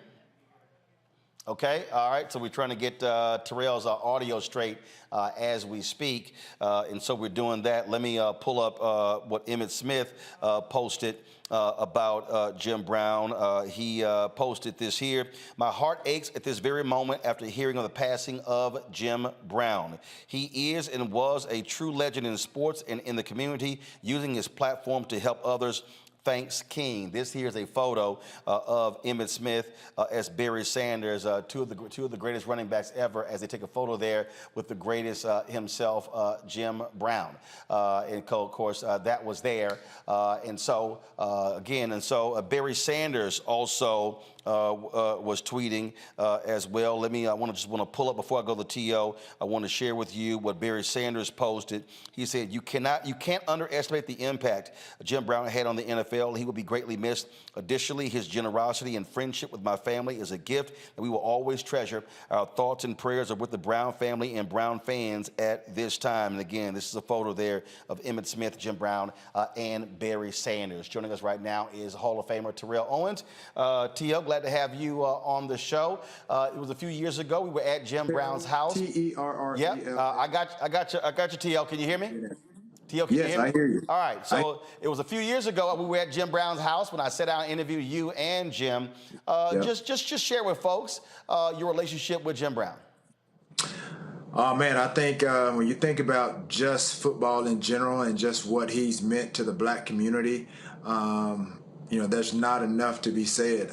Okay, all right, so we're trying to get Terrell's audio straight as we speak, and so we're doing that. Let me pull up what Emmitt Smith posted about Jim Brown. He posted this here. My heart aches at this very moment after hearing of the passing of Jim Brown. He is and was a true legend in sports and in the community, using his platform to help others. Thanks, King. This here is a photo of Emmitt Smith as Barry Sanders, two of the greatest running backs ever, as they take a photo there with the greatest himself, Jim Brown. And of course, that was there. And so Barry Sanders also was tweeting as well. I want to pull up before I go to T.O. I want to share with you what Barry Sanders posted. He said, you can't underestimate the impact Jim Brown had on the NFL. He will be greatly missed. Additionally, his generosity and friendship with my family is a gift that we will always treasure. Our thoughts and prayers are with the Brown family and Brown fans at this time. And again, this is a photo there of Emmitt Smith, Jim Brown, and Barry Sanders. Joining us right now is Hall of Famer Terrell Owens. T.O., glad to have you on the show. It was a few years ago. We were at Jim Brown's house. Terrell. Yeah, I got you, T.O. Can you hear me? T.O., can you hear me? Yes, I hear you. All right, so it was a few years ago. We were at Jim Brown's house when I sat down and interviewed you and Jim. Just share with folks your relationship with Jim Brown. Man, I think when you think about just football in general and just what he's meant to the black community, there's not enough to be said.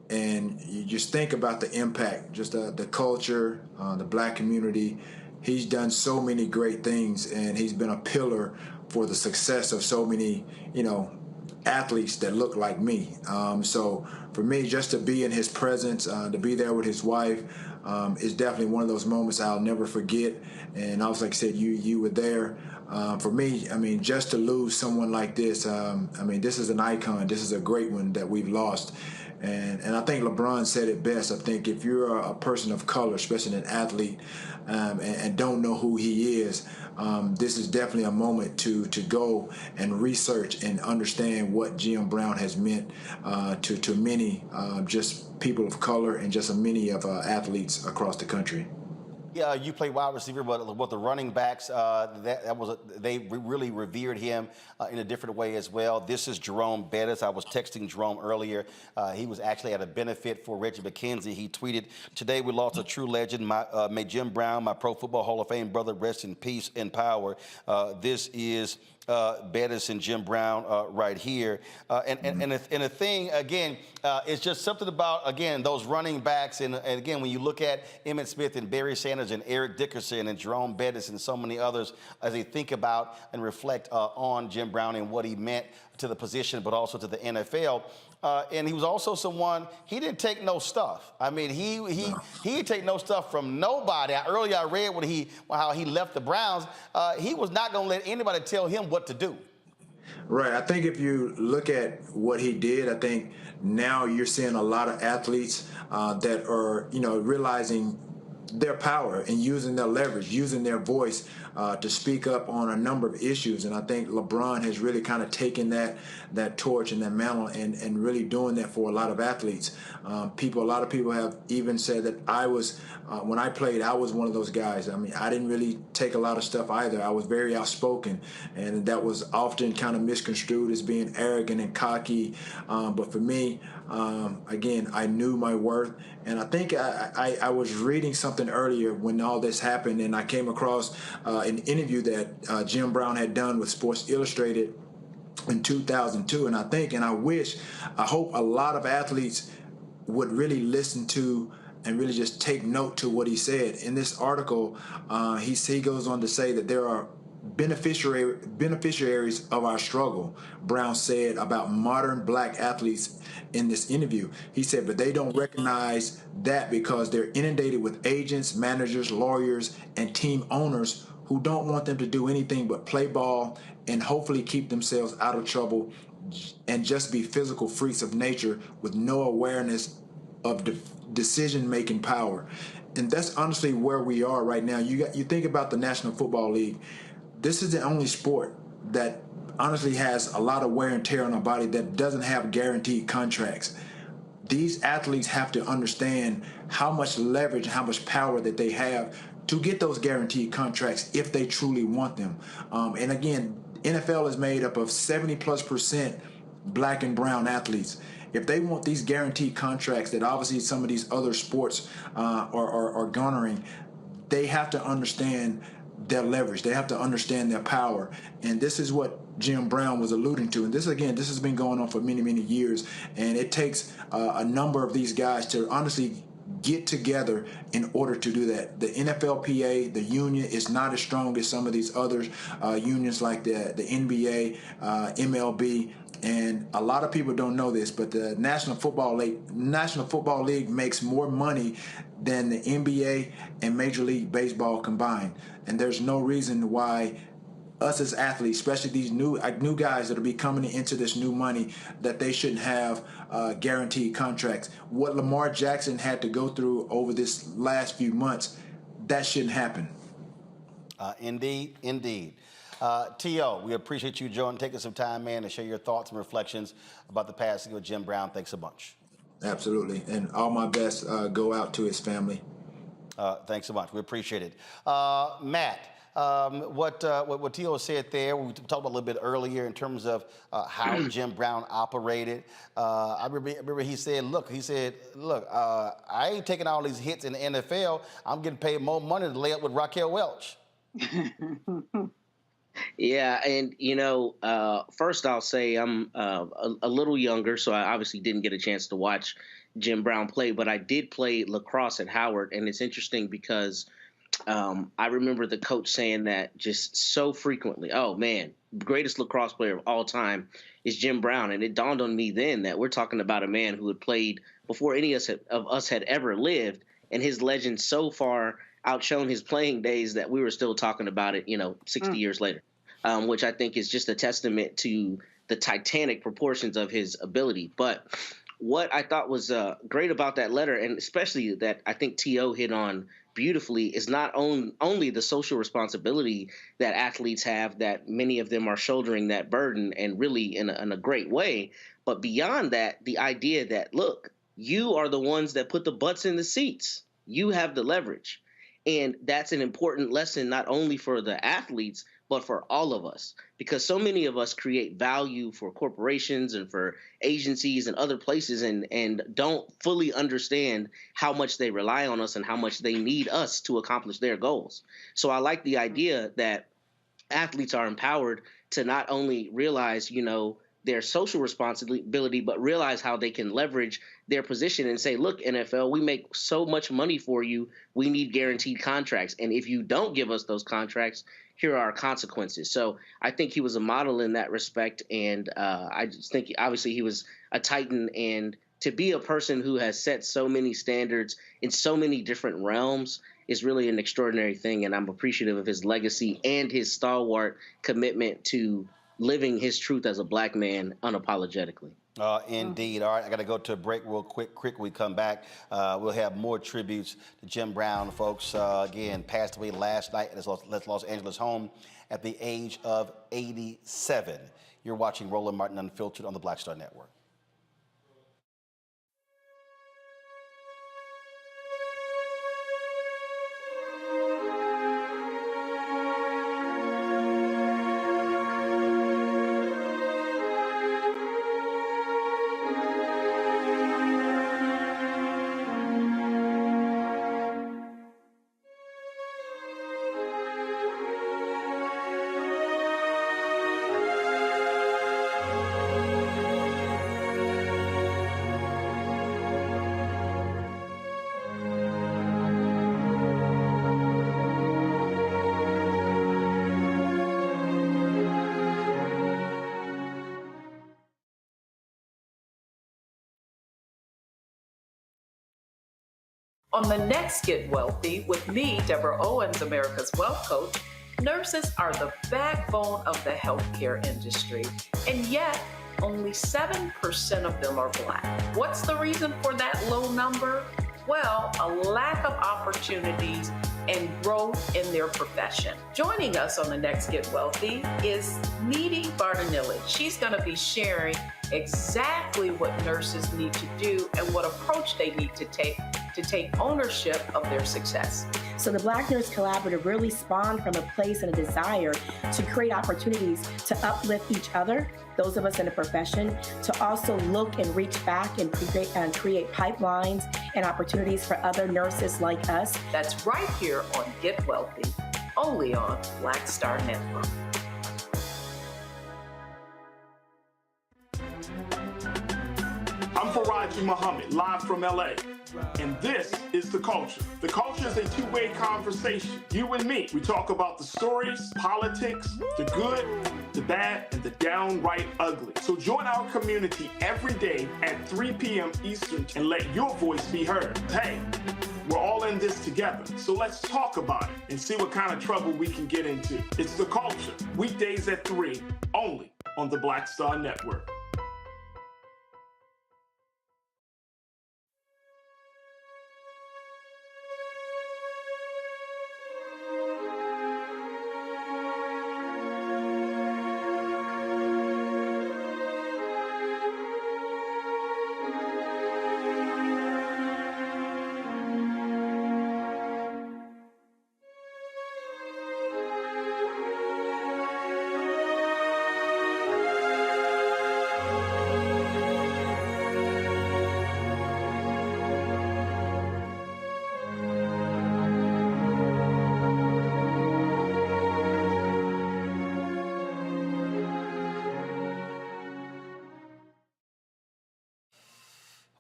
And you just think about the impact, just the culture, the black community. He's done so many great things, and he's been a pillar for the success of so many, athletes that look like me. So for me, just to be in his presence, to be there with his wife, is definitely one of those moments I'll never forget. And also, like I said, you were there. For me, just to lose someone like this, this is an icon. This is a great one that we've lost. And I think LeBron said it best. I think if you're a person of color, especially an athlete, and don't know who he is, this is definitely a moment to go and research and understand what Jim Brown has meant to many just people of color and just many of athletes across the country. Yeah, you play wide receiver, but with the running backs, they really revered him in a different way as well. This is Jerome Bettis. I was texting Jerome earlier. He was actually at a benefit for Reggie McKenzie. He tweeted, "Today we lost a true legend. May Jim Brown, my Pro Football Hall of Fame brother, rest in peace and power." This is Bettis and Jim Brown right here. And the thing, again, it's just something about, again, those running backs. And again, when you look at Emmitt Smith and Barry Sanders and Eric Dickerson and Jerome Bettis and so many others, as they think about and reflect on Jim Brown and what he meant to the position, but also to the NFL. And he was also someone, he didn't take no stuff. He didn't take no stuff from nobody. Earlier I read how he left the Browns. He was not going to let anybody tell him what to do. Right. I think if you look at what he did, I think now you're seeing a lot of athletes that are, realizing their power and using their leverage, using their voice to speak up on a number of issues. And I think LeBron has really kind of taken that torch and that mantle and really doing that for a lot of athletes. A lot of people have even said that I was, when I played, I was one of those guys. I mean, I didn't really take a lot of stuff either. I was very outspoken, and that was often kind of misconstrued as being arrogant and cocky. But for me, again, I knew my worth. And I think I was reading something earlier when all this happened, and I came across an interview that Jim Brown had done with Sports Illustrated in 2002. And I hope a lot of athletes would really listen to and really just take note to what he said. In this article, he goes on to say that there are beneficiaries of our struggle, Brown said about modern black athletes in this interview. He said, but they don't recognize that because they're inundated with agents, managers, lawyers, and team owners who don't want them to do anything but play ball and hopefully keep themselves out of trouble and just be physical freaks of nature with no awareness of decision-making power. And that's honestly where we are right now. You think about the National Football League. This is the only sport that honestly has a lot of wear and tear on our body that doesn't have guaranteed contracts. These athletes have to understand how much leverage, how much power that they have to get those guaranteed contracts if they truly want them. And again, NFL is made up of 70+% black and brown athletes. If they want these guaranteed contracts that obviously some of these other sports are garnering, they have to understand their leverage. They have to understand their power. And this is what Jim Brown was alluding to. And this has been going on for many, many years. And it takes a number of these guys to honestly get together in order to do that. The NFLPA, the union, is not as strong as some of these other unions like the NBA, MLB. And a lot of people don't know this, but the National Football League makes more money than the NBA and Major League Baseball combined. And there's no reason why us as athletes, especially these new guys that will be coming into this new money, that they shouldn't have guaranteed contracts. What Lamar Jackson had to go through over this last few months, that shouldn't happen. Indeed. T.O., we appreciate you, Joe, and taking some time, man, to share your thoughts and reflections about the passing of Jim Brown. Thanks a bunch. Absolutely. And all my best go out to his family. Thanks so much. We appreciate it. Matt, what T.O. said there, we talked about a little bit earlier in terms of how Jim Brown operated. I remember he said, look, I ain't taking all these hits in the NFL. I'm getting paid more money to lay up with Raquel Welch. Yeah, and first I'll say I'm a little younger, so I obviously didn't get a chance to watch Jim Brown play, but I did play lacrosse at Howard, and it's interesting because I remember the coach saying that just so frequently. Oh man, greatest lacrosse player of all time is Jim Brown, and it dawned on me then that we're talking about a man who had played before any of us had ever lived, and his legend so far outshone his playing days that we were still talking about it, 60 years later, which I think is just a testament to the titanic proportions of his ability. But what I thought was great about that letter, and especially that I think T.O. hit on beautifully, is not only the social responsibility that athletes have, that many of them are shouldering that burden, and really in a great way, but beyond that, the idea that, look, you are the ones that put the butts in the seats. You have the leverage. And that's an important lesson not only for the athletes, but for all of us, because so many of us create value for corporations and for agencies and other places and don't fully understand how much they rely on us and how much they need us to accomplish their goals. So I like the idea that athletes are empowered to not only realize, their social responsibility, but realize how they can leverage their position and say, look, NFL, we make so much money for you. We need guaranteed contracts. And if you don't give us those contracts, here are our consequences. So I think he was a model in that respect. And I just think obviously he was a titan. And to be a person who has set so many standards in so many different realms is really an extraordinary thing. And I'm appreciative of his legacy and his stalwart commitment to living his truth as a black man unapologetically. Indeed. All right, I got to go to a break real quick. When we come back, we'll have more tributes to Jim Brown, folks. Again, passed away last night at his Los Angeles home at the age of 87. You're watching Roland Martin Unfiltered on the Black Star Network. On the next Get Wealthy with me, Deborah Owens, America's Wealth Coach, nurses are the backbone of the healthcare industry, and yet only 7% of them are Black. What's the reason for that low number? Well, a lack of opportunities and growth in their profession. Joining us on the next Get Wealthy is Neely Bartanilli. She's going to be sharing exactly what nurses need to do and what approach they need to take ownership of their success. So the Black Nurse Collaborative really spawned from a place and a desire to create opportunities to uplift each other, those of us in the profession, to also look and reach back and create pipelines and opportunities for other nurses like us. That's right here on Get Wealthy, only on Black Star Network. I'm Faraji Muhammad, live from LA. And this is The Culture. The Culture is a two-way conversation. You and me. We talk about the stories, politics, the good, the bad, and the downright ugly. So join our community every day at 3 p.m. Eastern and let your voice be heard. Hey, we're all in this together. So let's talk about it and see what kind of trouble we can get into. It's The Culture, weekdays at 3, only on the Black Star Network.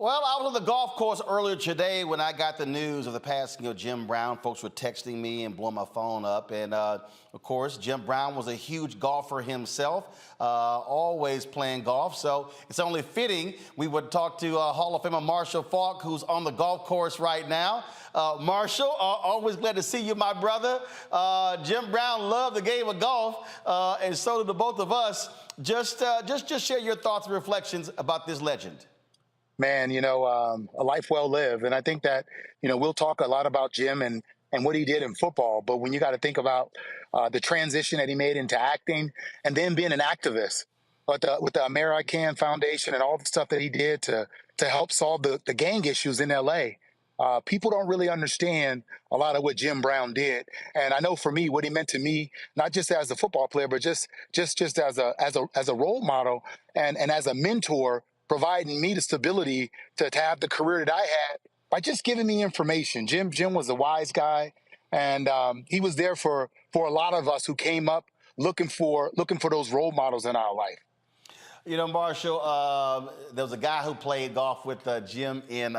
Well, I was on the golf course earlier today when I got the news of the passing of Jim Brown. Folks were texting me and blowing my phone up. And, of course, Jim Brown was a huge golfer himself, always playing golf. So it's only fitting we would talk to Hall of Famer Marshall Faulk, who's on the golf course right now. Marshall, always glad to see you, my brother. Jim Brown loved the game of golf, and so did the both of us. Just share your thoughts and reflections about this legend. Man, a life well lived. And I think that, we'll talk a lot about Jim and what he did in football. But when you got to think about the transition that he made into acting and then being an activist with the AmeriCan Foundation and all the stuff that he did to help solve the gang issues in L.A., people don't really understand a lot of what Jim Brown did. And I know for me, what he meant to me, not just as a football player, but just as a role model and as a mentor, providing me the stability to have the career that I had by just giving me information. Jim was a wise guy, and he was there for a lot of us who came up looking for those role models in our life. Marshall, there was a guy who played golf with Jim in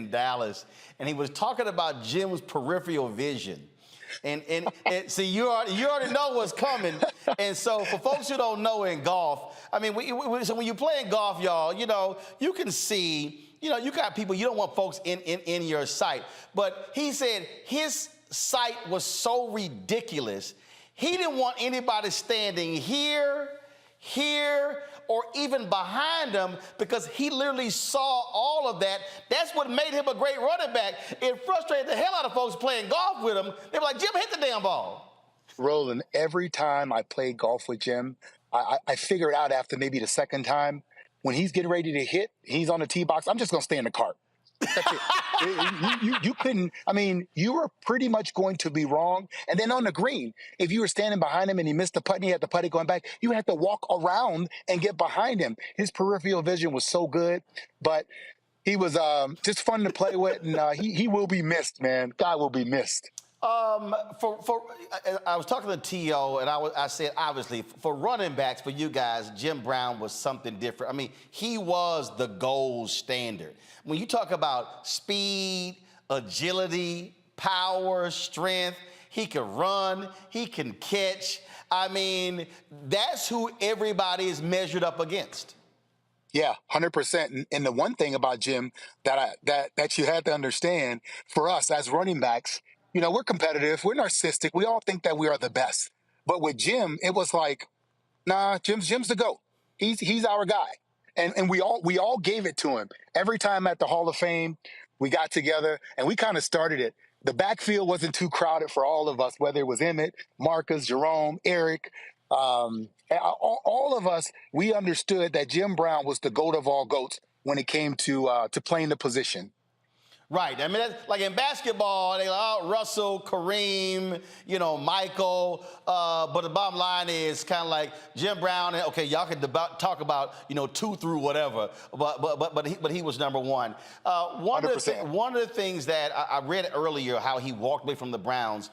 Dallas, and he was talking about Jim's peripheral vision. And see, you already know what's coming. And so for folks who don't know in golf, I mean, so when you play in golf, y'all, you can see, you got people, you don't want folks in your sight. But he said his sight was so ridiculous, he didn't want anybody standing here, or even behind him, because he literally saw all of that. That's what made him a great running back. It frustrated the hell out of folks playing golf with him. They were like, Jim, hit the damn ball. Roland, every time I played golf with Jim, I figured out after maybe the second time, when he's getting ready to hit, he's on the tee box, I'm just going to stay in the cart. That's it. You couldn't, I mean, you were pretty much going to be wrong. And then on the green, if you were standing behind him and he missed the putt and he had the putt going back, you had to walk around and get behind him. His peripheral vision was so good, but he was just fun to play with, and he will be missed, man. Guy will be missed. I was talking to T.O., and I said, obviously, for running backs, for you guys, Jim Brown was something different. I mean, he was the gold standard. When you talk about speed, agility, power, strength, he can run, he can catch. I mean, that's who everybody is measured up against. Yeah, 100%. And the one thing about Jim that you had to understand, for us as running backs, you know, we're competitive, we're narcissistic, we all think that we are the best. But with Jim, it was like, nah, Jim's the GOAT. He's our guy. And we all gave it to him. Every time at the Hall of Fame, we got together and we kind of started it. The backfield wasn't too crowded for all of us, whether it was Emmett, Marcus, Jerome, Eric, all of us, we understood that Jim Brown was the GOAT of all GOATs when it came to playing the position. Right. I mean, that's, like in basketball, they like, oh, Russell, Kareem, you know, Michael. But the bottom line is kind of like Jim Brown. And, okay, y'all can talk about, you know, 2 through whatever. But he was number one. One of the things that I read earlier, how he walked away from the Browns.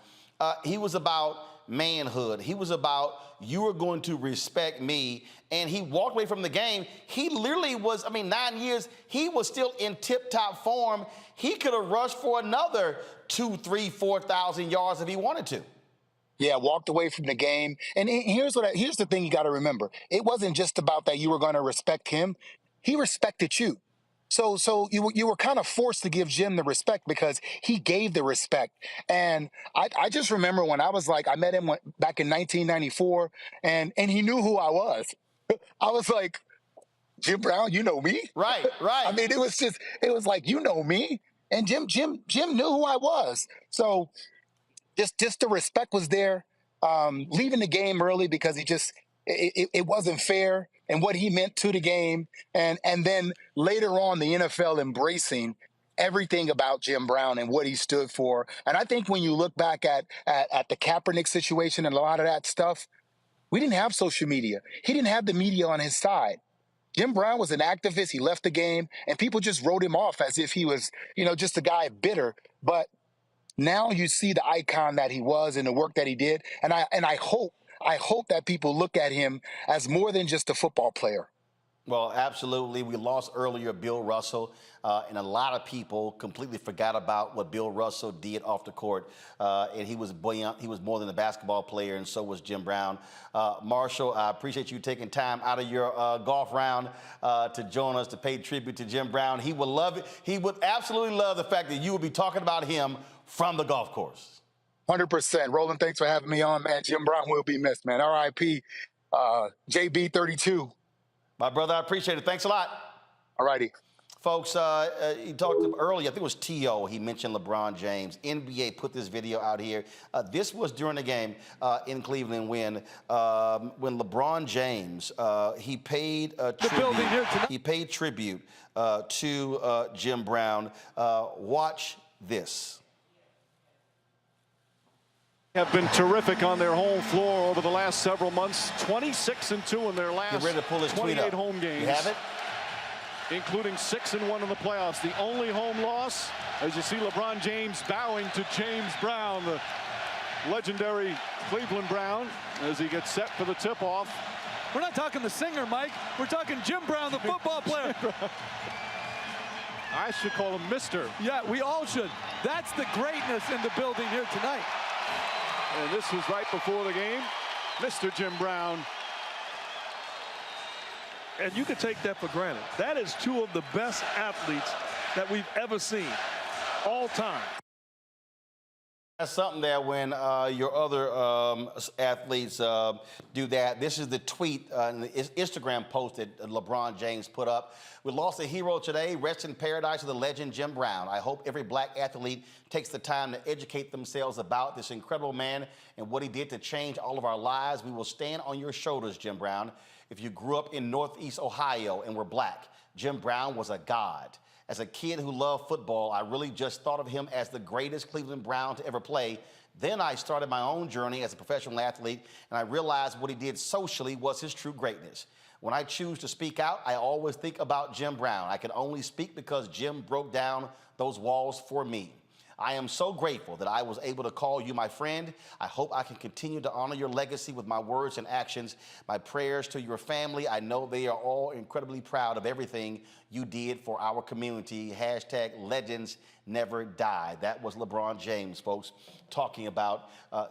He was about manhood. He was about, you are going to respect me. And he walked away from the game. He literally was, 9 years, he was still in tip-top form. He could have rushed for another 2,000, 3,000, 4,000 yards if he wanted to. Yeah, walked away from the game. And here's the thing you got to remember. It wasn't just about that you were going to respect him. He respected you. So you were kind of forced to give Jim the respect because he gave the respect. And I just remember when I met him back in 1994, and he knew who I was. I was like, Jim Brown, you know me? Right. I mean, it was like, you know me? And Jim knew who I was. So just the respect was there. Leaving the game early because it wasn't fair, and what he meant to the game. And then later on, the NFL embracing everything about Jim Brown and what he stood for. And I think when you look back at the Kaepernick situation and a lot of that stuff, we didn't have social media. He didn't have the media on his side. Jim Brown was an activist. He left the game, and people just wrote him off as if he was, just a guy bitter. But now you see the icon that he was and the work that he did. And I hope that people look at him as more than just a football player. Well, absolutely. We lost earlier Bill Russell, and a lot of people completely forgot about what Bill Russell did off the court. And he was brilliant. He was more than a basketball player, and so was Jim Brown. Marshall, I appreciate you taking time out of your golf round to join us to pay tribute to Jim Brown. He would love it. He would absolutely love the fact that you would be talking about him from the golf course. 100%. Roland, thanks for having me on, man. Jim Brown will be missed, man. R.I.P. JB32. My brother, I appreciate it. Thanks a lot. All righty. Folks, he talked earlier, I think it was T.O., he mentioned LeBron James. NBA put this video out here. This was during the game in Cleveland when LeBron James, he paid tribute to Jim Brown. Watch this. Have been terrific on their home floor over the last several months. 26-2 in their last 28 home games. You have it? Including 6-1 in the playoffs. The only home loss, as you see LeBron James bowing to James Brown, the legendary Cleveland Brown, as he gets set for the tip-off. We're not talking the singer, Mike. We're talking Jim Brown, the football player. I should call him Mr. Yeah, we all should. That's the greatness in the building here tonight. And this was right before the game. Mr. Jim Brown. And you can take that for granted. That is two of the best athletes that we've ever seen all time. That's something there when your other athletes do that. This is the tweet, the Instagram post that LeBron James put up. We lost a hero today. Rest in paradise to the legend Jim Brown. I hope every black athlete takes the time to educate themselves about this incredible man and what he did to change all of our lives. We will stand on your shoulders, Jim Brown. If you grew up in Northeast Ohio and were black, Jim Brown was a god. As a kid who loved football, I really just thought of him as the greatest Cleveland Brown to ever play. Then I started my own journey as a professional athlete, and I realized what he did socially was his true greatness. When I choose to speak out, I always think about Jim Brown. I can only speak because Jim broke down those walls for me. I am so grateful that I was able to call you my friend. I hope I can continue to honor your legacy with my words and actions. My prayers to your family. I know they are all incredibly proud of everything you did for our community. Hashtag legends never die. That was LeBron James, folks, talking about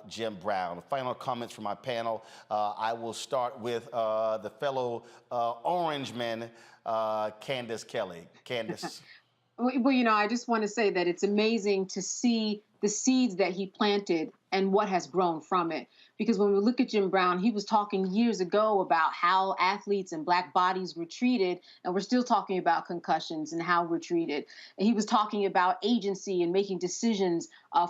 Jim Brown. Final comments from my panel. I will start with the fellow Orangeman, Candace Kelly. Candace. Well, I just want to say that it's amazing to see the seeds that he planted and what has grown from it. Because when we look at Jim Brown, he was talking years ago about how athletes and black bodies were treated, and we're still talking about concussions and how we're treated. And he was talking about agency and making decisions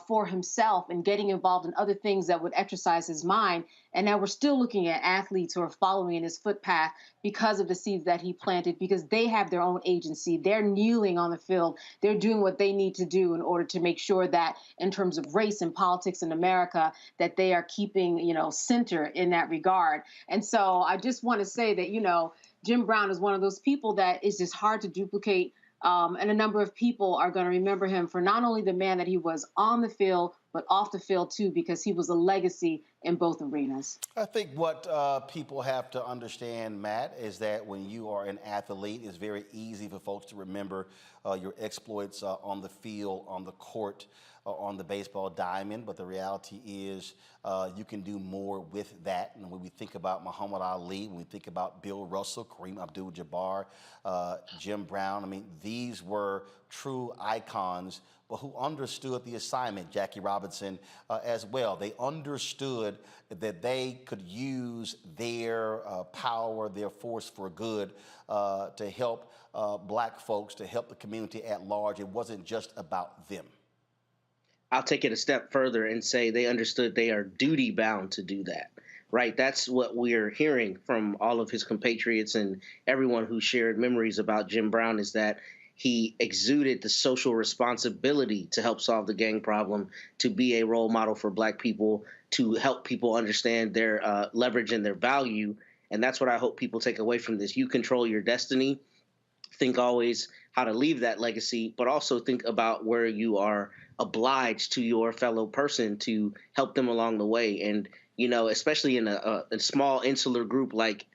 for himself and getting involved in other things that would exercise his mind. And now we're still looking at athletes who are following in his footpath because of the seeds that he planted, because they have their own agency. They're kneeling on the field. They're doing what they need to do in order to make sure that in terms of race and politics in America, that they are keeping, center in that regard. And so I just want to say that, Jim Brown is one of those people that is just hard to duplicate. And a number of people are going to remember him for not only the man that he was on the field, but off the field, too, because he was a legacy in both arenas. I think what people have to understand, Matt, is that when you are an athlete, it's very easy for folks to remember your exploits on the field, on the court, on the baseball diamond. But the reality is you can do more with that. And when we think about Muhammad Ali, when we think about Bill Russell, Kareem Abdul-Jabbar, Jim Brown, these were true icons, but who understood the assignment, Jackie Robinson as well. They understood that they could use their power, their force for good to help black folks, to help the community at large. It wasn't just about them. I'll take it a step further and say they understood they are duty bound to do that, right? That's what we're hearing from all of his compatriots and everyone who shared memories about Jim Brown, is that he exuded the social responsibility to help solve the gang problem, to be a role model for black people, to help people understand their leverage and their value. And that's what I hope people take away from this. You control your destiny. Think always how to leave that legacy, but also think about where you are obliged to your fellow person to help them along the way. And, especially in a small insular group like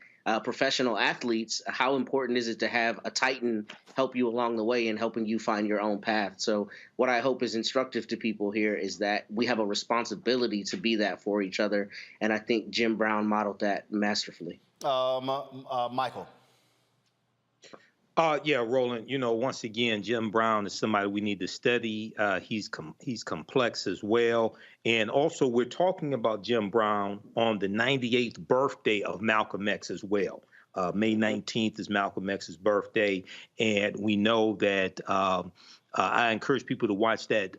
professional athletes, how important is it to have a titan help you along the way and helping you find your own path? So what I hope is instructive to people here is that we have a responsibility to be that for each other. And I think Jim Brown modeled that masterfully. Michael. Yeah, Roland, once again, Jim Brown is somebody we need to study. He's complex as well. And also, we're talking about Jim Brown on the 98th birthday of Malcolm X as well. May 19th is Malcolm X's birthday. And we know that I encourage people to watch that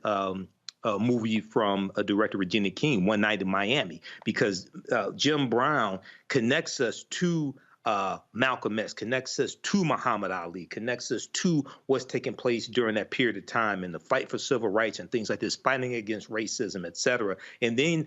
movie from director Regina King, One Night in Miami, because Jim Brown connects us to Malcolm X, connects us to Muhammad Ali, connects us to what's taking place during that period of time in the fight for civil rights and things like this, fighting against racism, et cetera. And then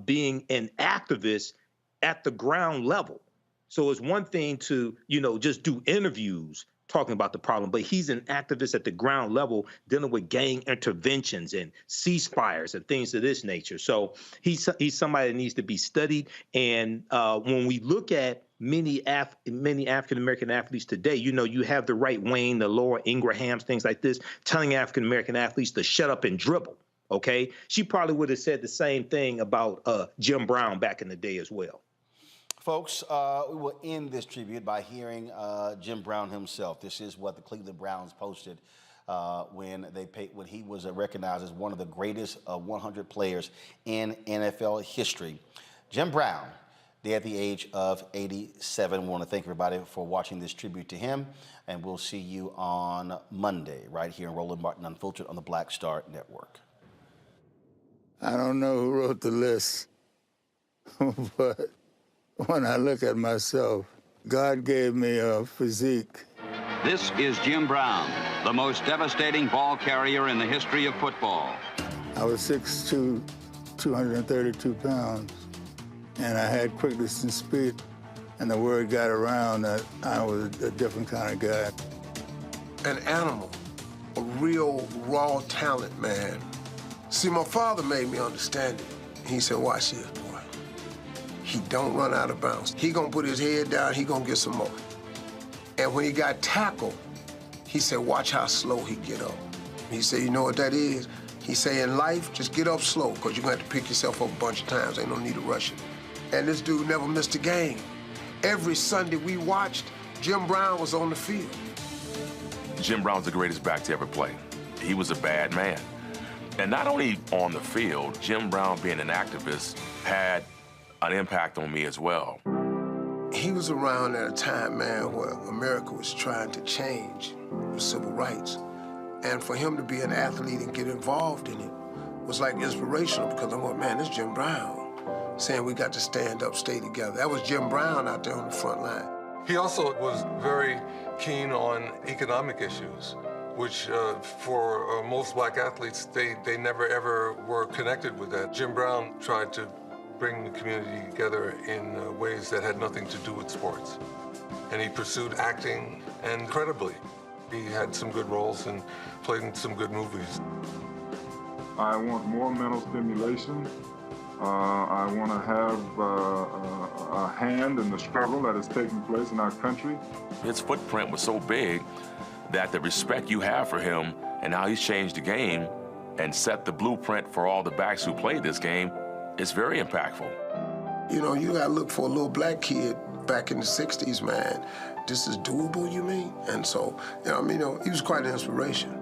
being an activist at the ground level. So it's one thing to, just do interviews talking about the problem, but he's an activist at the ground level dealing with gang interventions and ceasefires and things of this nature. So he's somebody that needs to be studied. And when we look at many African-American athletes today, you have the Right Wayne, the Laura Ingrahams, things like this, telling African-American athletes to shut up and dribble, okay? She probably would have said the same thing about Jim Brown back in the day as well. Folks, we will end this tribute by hearing Jim Brown himself. This is what the Cleveland Browns posted when he was recognized as one of the greatest 100 players in NFL history. Jim Brown, dead at the age of 87. We want to thank everybody for watching this tribute to him, and we'll see you on Monday right here in Roland Martin Unfiltered on the Black Star Network. I don't know who wrote the list, but when I look at myself, God gave me a physique. This is Jim Brown, the most devastating ball carrier in the history of football. I was 6'2", 232 pounds, and I had quickness and speed, and the word got around that I was a different kind of guy. An animal, a real raw talent, man. See, my father made me understand it. He said, watch this, boy. He don't run out of bounds. He gonna put his head down, he gonna get some more. And when he got tackled, he said, watch how slow he get up. He said, you know what that is? He said, in life, just get up slow, because you're gonna have to pick yourself up a bunch of times. Ain't no need to rush it. And this dude never missed a game. Every Sunday we watched, Jim Brown was on the field. Jim Brown's the greatest back to ever play. He was a bad man. And not only on the field, Jim Brown being an activist had an impact on me as well. He was around at a time, man, where America was trying to change with civil rights. And for him to be an athlete and get involved in it was like inspirational, because I'm like, man, this is Jim Brown saying we got to stand up, stay together. That was Jim Brown out there on the front line. He also was very keen on economic issues, which for most black athletes, they never ever were connected with that. Jim Brown tried to bring the community together in ways that had nothing to do with sports. And he pursued acting, and incredibly, he had some good roles and played in some good movies. I want more mental stimulation. I want to have a hand in the struggle that is taking place in our country. His footprint was so big that the respect you have for him and how he's changed the game and set the blueprint for all the backs who played this game is very impactful. You know, you gotta look for a little black kid back in the 60s, man. This is doable, you mean? And so, you know, I mean, he was quite an inspiration.